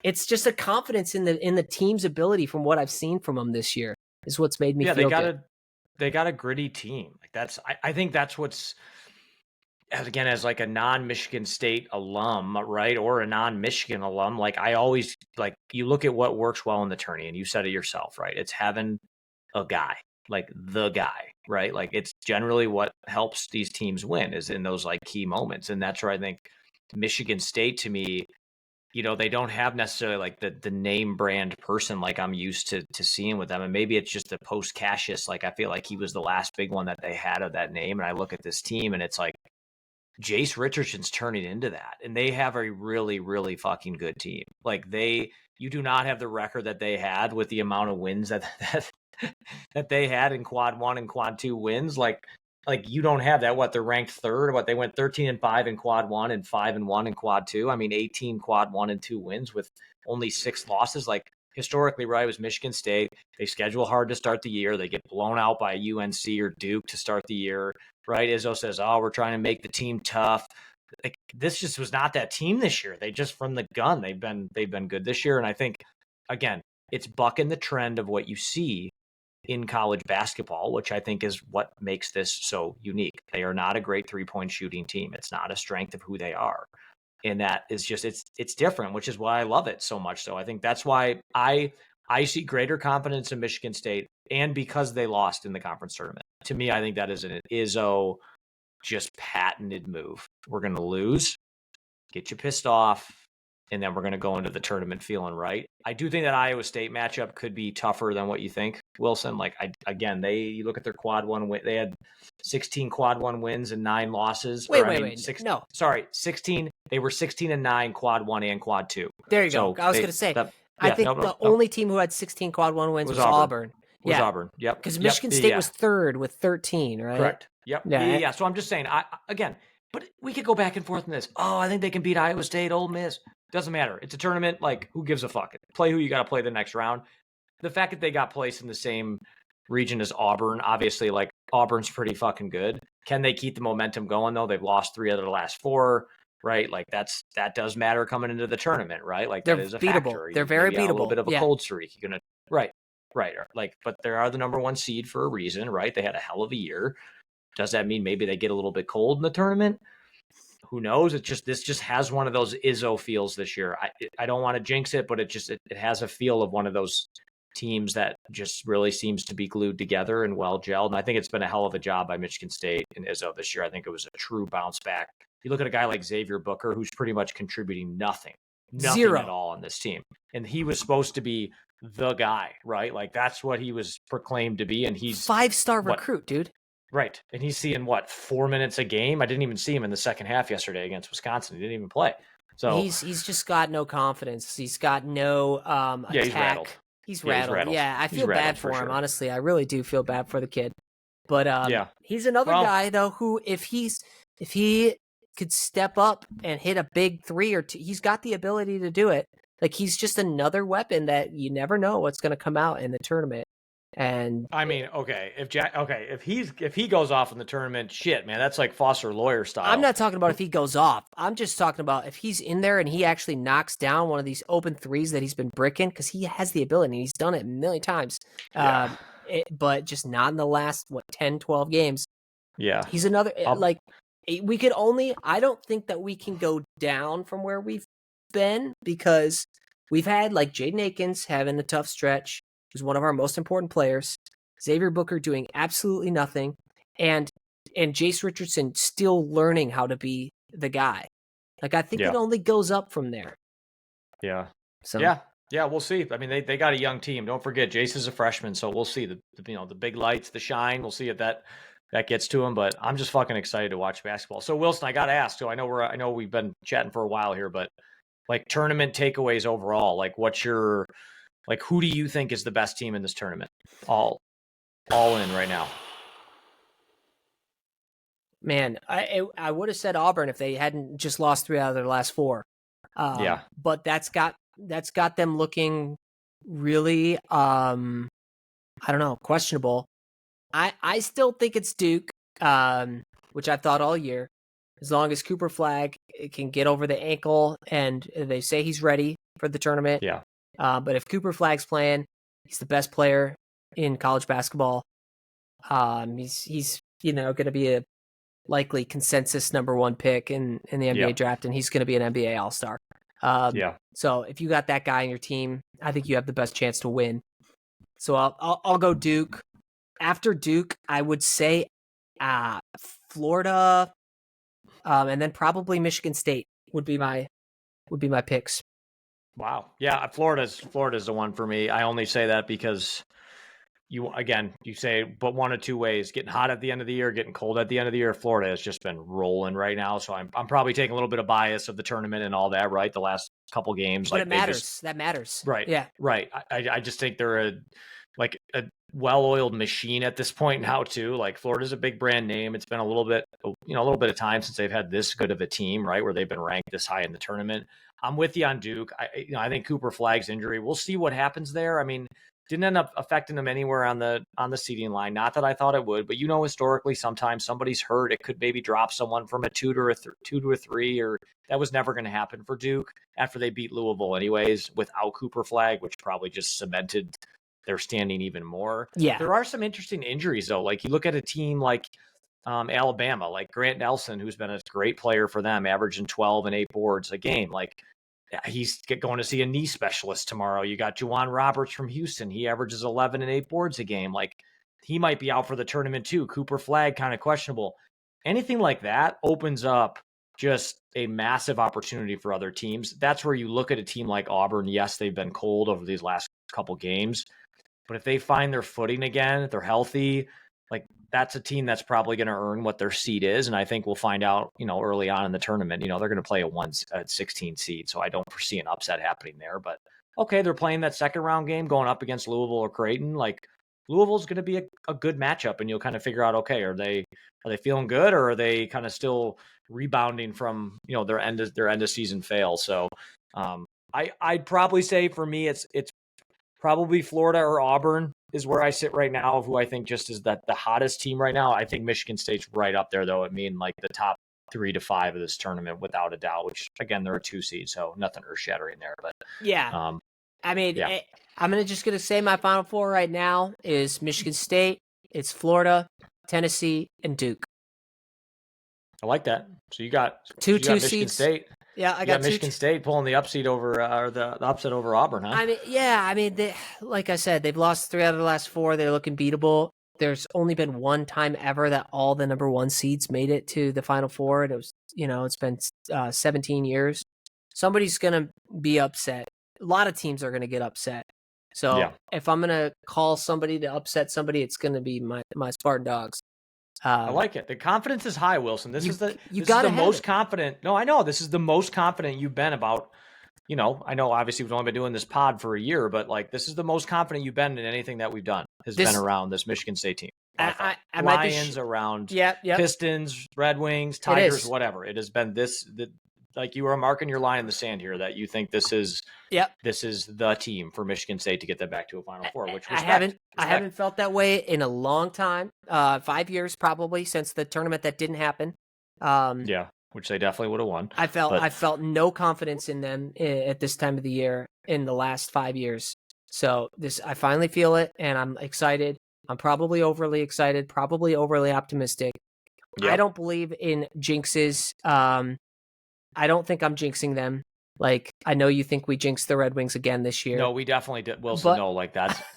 it's just a confidence in the team's ability from what I've seen from them this year is what's made me feel good. They got a gritty team. Like I think that's what's, again, as like a non-Michigan State alum, right, or a non-Michigan alum, like I always like you look at what works well in the tourney, and you said it yourself, right? It's having a guy, like the guy, right? Like it's generally what helps these teams win is in those like key moments. And that's where I think Michigan State, to me, they don't have necessarily like the name brand person like I'm used to seeing with them. And maybe it's just the post Cassius. Like I feel like he was the last big one that they had of that name. And I look at this team and it's like, Jace Richardson's turning into that, and they have a really, really fucking good team. Like you do not have the record that they had with the amount of wins that they had in quad 1 and quad 2 wins. Like you don't have that. What, they're ranked third? What, they went 13-5 in quad 1 and 5-1 in quad 2. I mean, 18 quad 1 and 2 wins with only 6 losses. Like, historically, right, it was Michigan State. They schedule hard to start the year. They get blown out by UNC or Duke to start the year, right? Izzo says, "Oh, we're trying to make the team tough." Like, this just was not that team this year. They just, from the gun, they've been good this year. And I think, again, it's bucking the trend of what you see in college basketball, which I think is what makes this so unique. They are not a great 3-point shooting team. It's not a strength of who they are. And that is just, it's different, which is why I love it so much. So I think that's why I see greater confidence in Michigan State, and because they lost in the conference tournament. To me, I think that is an Izzo just patented move. We're going to lose, get you pissed off, and then we're going to go into the tournament feeling right. I do think that Iowa State matchup could be tougher than what you think, Wilson. Like, you look at their quad 1 win, they had 16 quad 1 wins and 9 losses. Wait. No. Sorry, 16. They were 16-9 quad 1 and quad 2. There you go. I was going to say, I think the only team who had 16 quad 1 wins was Auburn. Was Auburn. Yep. Because Michigan State was third with 13, right? Correct. Yep. Yeah. So I'm just saying, but we could go back and forth in this. Oh, I think they can beat Iowa State, Ole Miss. Doesn't matter. It's a tournament. Like, who gives a fuck? Play who you got to play the next round. The fact that they got placed in the same region as Auburn, obviously, like, Auburn's pretty fucking good. Can they keep the momentum going, though? They've lost 3 out of the last 4, right? Like, that does matter coming into the tournament, right? Like, they're that is a beatable. factor. They're very beatable. A little bit of a cold streak. You're gonna right. Like, but they are the number 1 seed for a reason, right? They had a hell of a year. Does that mean maybe they get a little bit cold in the tournament? Who knows? This just has one of those Izzo feels this year. I don't want to jinx it, but it has a feel of one of those teams that just really seems to be glued together and well gelled. And I think it's been a hell of a job by Michigan State and Izzo this year. I think it was a true bounce back. You look at a guy like Xavier Booker, who's pretty much contributing nothing Zero at all on this team. And he was supposed to be the guy, right? Like, that's what he was proclaimed to be. And he's 5-star recruit, dude. Right. And he's seeing 4 minutes a game. I didn't even see him in the second half yesterday against Wisconsin. He didn't even play. So he's just got no confidence. He's got no attack. He's rattled. He's rattled. Yeah, I feel bad for him. Sure. Honestly, I really do feel bad for the kid. But he's another guy though who, if he could step up and hit a big 3 or 2, he's got the ability to do it. Like, he's just another weapon that you never know what's going to come out in the tournament. And I mean, if he goes off in the tournament, shit, man, that's like Foster Lawyer style. I'm not talking about if he goes off. I'm just talking about if he's in there and he actually knocks down one of these open 3s that he's been bricking, because he has the ability. He's done it a million times. Yeah. But just not in the last 10, 12 games. Yeah, he's another we could only. I don't think that we can go down from where we've been, because we've had like Jaden Akins having a tough stretch, who's one of our most important players, Xavier Booker doing absolutely nothing, and Jace Richardson still learning how to be the guy. Like, I think it only goes up from there. Yeah. So yeah, we'll see. I mean, they got a young team. Don't forget, Jace is a freshman, so we'll see the big lights, the shine. We'll see if that gets to him. But I'm just fucking excited to watch basketball. So Wilson, I got to ask. So I know we've been chatting for a while here, but like, tournament takeaways overall, like, who do you think is the best team in this tournament? All in right now. Man, I would have said Auburn if they hadn't just lost 3 out of their last 4. But that's got them looking really, I don't know, questionable. I still think it's Duke, which I've thought all year. As long as Cooper Flagg can get over the ankle and they say he's ready for the tournament. Yeah. But if Cooper Flagg's playing, he's the best player in college basketball. He's going to be a likely consensus number 1 pick in the NBA draft, and he's going to be an NBA All-Star. So if you got that guy in your team, I think you have the best chance to win. So I'll go Duke. After Duke, I would say Florida, and then probably Michigan State would be my picks. Wow. Yeah, Florida's the one for me. I only say that because you say, but one of two ways: getting hot at the end of the year, getting cold at the end of the year. Florida has just been rolling right now, so I'm probably taking a little bit of bias of the tournament and all that, right? The last couple games, But like it matters. That matters. right, Yeah. right. I just think they're a well-oiled machine at this point now too. Like Florida's a big brand name. It's been a little bit of time since they've had this good of a team, right? Where they've been ranked this high in the tournament. I'm with you on Duke. I think Cooper Flagg's injury. We'll see what happens there. I mean, didn't end up affecting them anywhere on the seeding line. Not that I thought it would, but historically, sometimes somebody's hurt. It could maybe drop someone from a 2 to a 2 to a 3, or that was never going to happen for Duke after they beat Louisville anyways without Cooper Flagg, which probably just cemented their standing even more. Yeah. There are some interesting injuries though. Like you look at a team like Alabama, like Grant Nelson, who's been a great player for them, averaging 12 and 8 boards a game. Like he's going to see a knee specialist tomorrow. You got Juwan Roberts from Houston. He averages 11 and 8 boards a game. Like he might be out for the tournament too. Cooper Flagg, kind of questionable. Anything like that opens up just a massive opportunity for other teams. That's where you look at a team like Auburn. Yes, they've been cold over these last couple games, but if they find their footing again, if they're healthy, like that's a team that's probably going to earn what their seed is. And I think we'll find out, early on in the tournament, they're going to play a 16 seed. So I don't foresee an upset happening there, but okay, they're playing that second round game going up against Louisville or Creighton. Like Louisville's going to be a good matchup, and you'll kind of figure out, okay, are they feeling good, or are they kind of still rebounding from, their end of season fail? So I'd probably say for me, it's probably Florida or Auburn is where I sit right now, of who I think just is the hottest team right now. I think Michigan State's right up there, though. I mean, like the top 3 to 5 of this tournament, without a doubt, which again, they're a 2 seed, so nothing earth shattering there. But yeah, I'm just going to say my final 4 right now is Michigan State, it's Florida, Tennessee, and Duke. I like that. So you got two Michigan seeds. State. Yeah, I got Michigan State pulling the upset over the upset over Auburn, huh? Like I said, they've lost 3 out of the last 4. They're looking beatable. There's only been one time ever that all the number 1 seeds made it to the Final Four, and it was, it's been 17 years. Somebody's gonna be upset. A lot of teams are gonna get upset. So if I'm gonna call somebody to upset somebody, it's gonna be my Spartan Dogs. I like it. The confidence is high, Wilson. This is the most confident. No, I know this is the most confident you've been about. I know obviously we've only been doing this pod for a year, but like this is the most confident you've been in anything that we've done. Been around this Michigan State team. Lions around Pistons, Red Wings, Tigers, whatever. It has been this. Like you are marking your line in the sand here that you think this is the team for Michigan State to get them back to a Final Four. Which I haven't felt that way in a long time. 5 years probably since the tournament that didn't happen. Which they definitely would have won. I felt no confidence in them at this time of the year in the last 5 years. So I finally feel it, and I'm excited. I'm probably overly excited, probably overly optimistic. Yep. I don't believe in jinxes. I don't think I'm jinxing them. Like, I know you think we jinxed the Red Wings again this year. No, we definitely did. Wilson,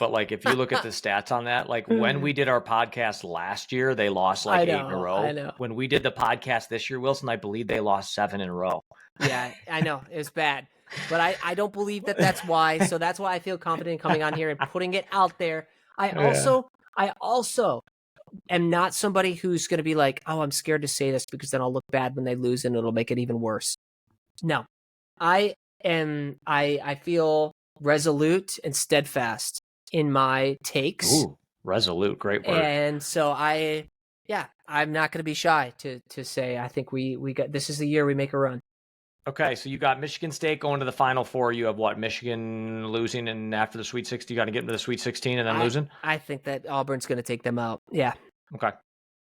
but like if you look at the stats on that, like when we did our podcast last year, they lost 8 in a row. I know. When we did the podcast this year, Wilson, I believe they lost 7 in a row. Yeah, I know. It was bad. But I don't believe that's why. So that's why I feel confident coming on here and putting it out there. I also am not somebody who's going to be like, oh, I'm scared to say this because then I'll look bad when they lose and it'll make it even worse. No, I feel resolute and steadfast in my takes. Ooh, resolute, great word. And so I'm not going to be shy to say I think we got this is the year we make a run. Okay, so you got Michigan State going to the Final Four. You have what? Michigan losing, and after the Sweet 16, you got to get into the Sweet 16 and then losing? I think that Auburn's going to take them out. Yeah. Okay.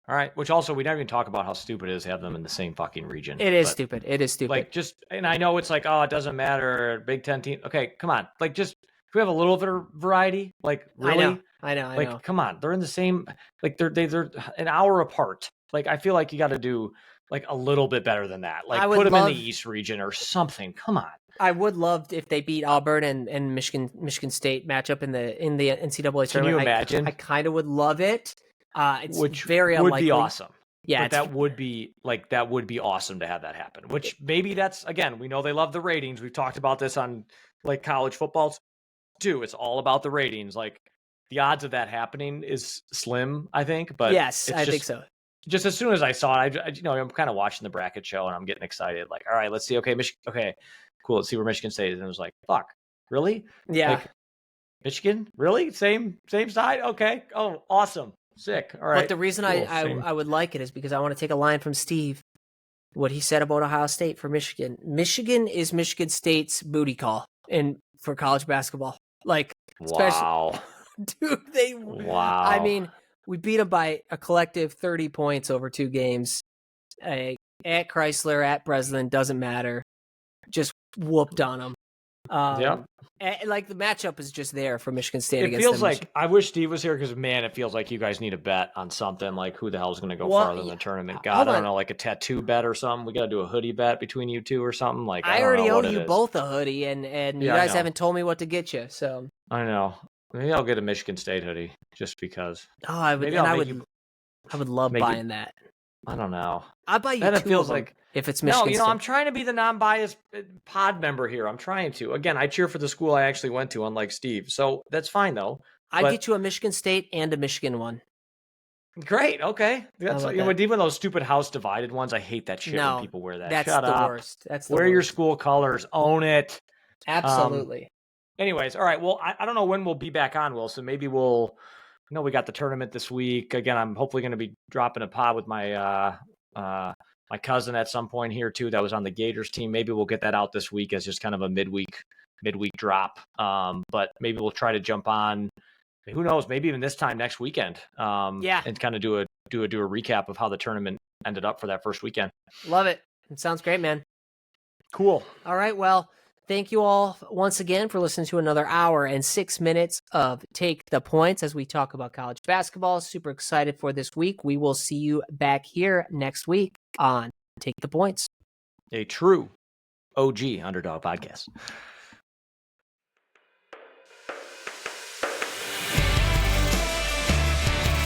All right. Which also, we never even talk about how stupid it is to have them in the same fucking region. It is stupid. It is stupid. And I know it's like, oh, it doesn't matter. Big Ten team. Okay, come on. Like, just, can we have a little bit of variety? Like, really? I know. Come on. They're in the same, like, they're an hour apart. Like, I feel like you got to do like a little bit better than that. Like put them in the East region or something. Come on. I would love if they beat Auburn and Michigan State matchup in the NCAA tournament. Can you imagine? I kind of would love it. Which very would unlikely. Be awesome. Yeah, but that would be awesome to have that happen. Which maybe that's, again, we know they love the ratings. We've talked about this on like college football too. It's all about the ratings. Like the odds of that happening is slim, I think. But yes, I think so. Just as soon as I saw it, I'm kind of watching the bracket show and I'm getting excited. Like, all right, let's see. Okay, okay, cool. Let's see where Michigan State is. And it was like, fuck, really? Yeah. Like, Michigan, really? Same side? Okay. Oh, awesome. Sick. All right. But the reason cool. I would like it is because I want to take a line from Steve, what he said about Ohio State for Michigan. Michigan is Michigan State's booty call for college basketball. Like, wow. Dude, wow. I mean, we beat them by a collective 30 points over 2 games. At Chrysler, at Breslin, doesn't matter. Just whooped on them. Yep. Like, the matchup is just there for Michigan State. It feels like, I wish Steve was here because, man, it feels like you guys need a bet on something. Like, who the hell is going to go farther in the tournament? God, I don't know, like a tattoo bet or something. We got to do a hoodie bet between you two or something. Like, I already owe you both a hoodie, and you guys haven't told me what to get you. So I know. Maybe I'll get a Michigan State hoodie just because. Oh, I would. I would love buying that. I don't know. I'll buy you then 2 it feels of them like if it's Michigan State. I'm trying to be the non-biased pod member here. I'm trying to. Again, I cheer for the school I actually went to, unlike Steve. So that's fine though. I'd get you a Michigan State and a Michigan one. Great. Okay. That's even those stupid house divided ones. I hate that shit when people wear that. That's Shut the up. worst. That's Wear your school colors. Own it. Absolutely. Anyways, all right. Well, I don't know when we'll be back on, Wilson. Maybe we got the tournament this week. Again, I'm hopefully going to be dropping a pod with my my cousin at some point here too. That was on the Gators team. Maybe we'll get that out this week as just kind of a midweek drop. But maybe we'll try to jump on. Who knows? Maybe even this time next weekend. And kind of do a recap of how the tournament ended up for that first weekend. Love it. It sounds great, man. Cool. All right. Well, thank you all once again for listening to another hour and 6 minutes of Take the Points as we talk about college basketball. Super excited for this week. We will see you back here next week on Take the Points, a true OG underdog podcast.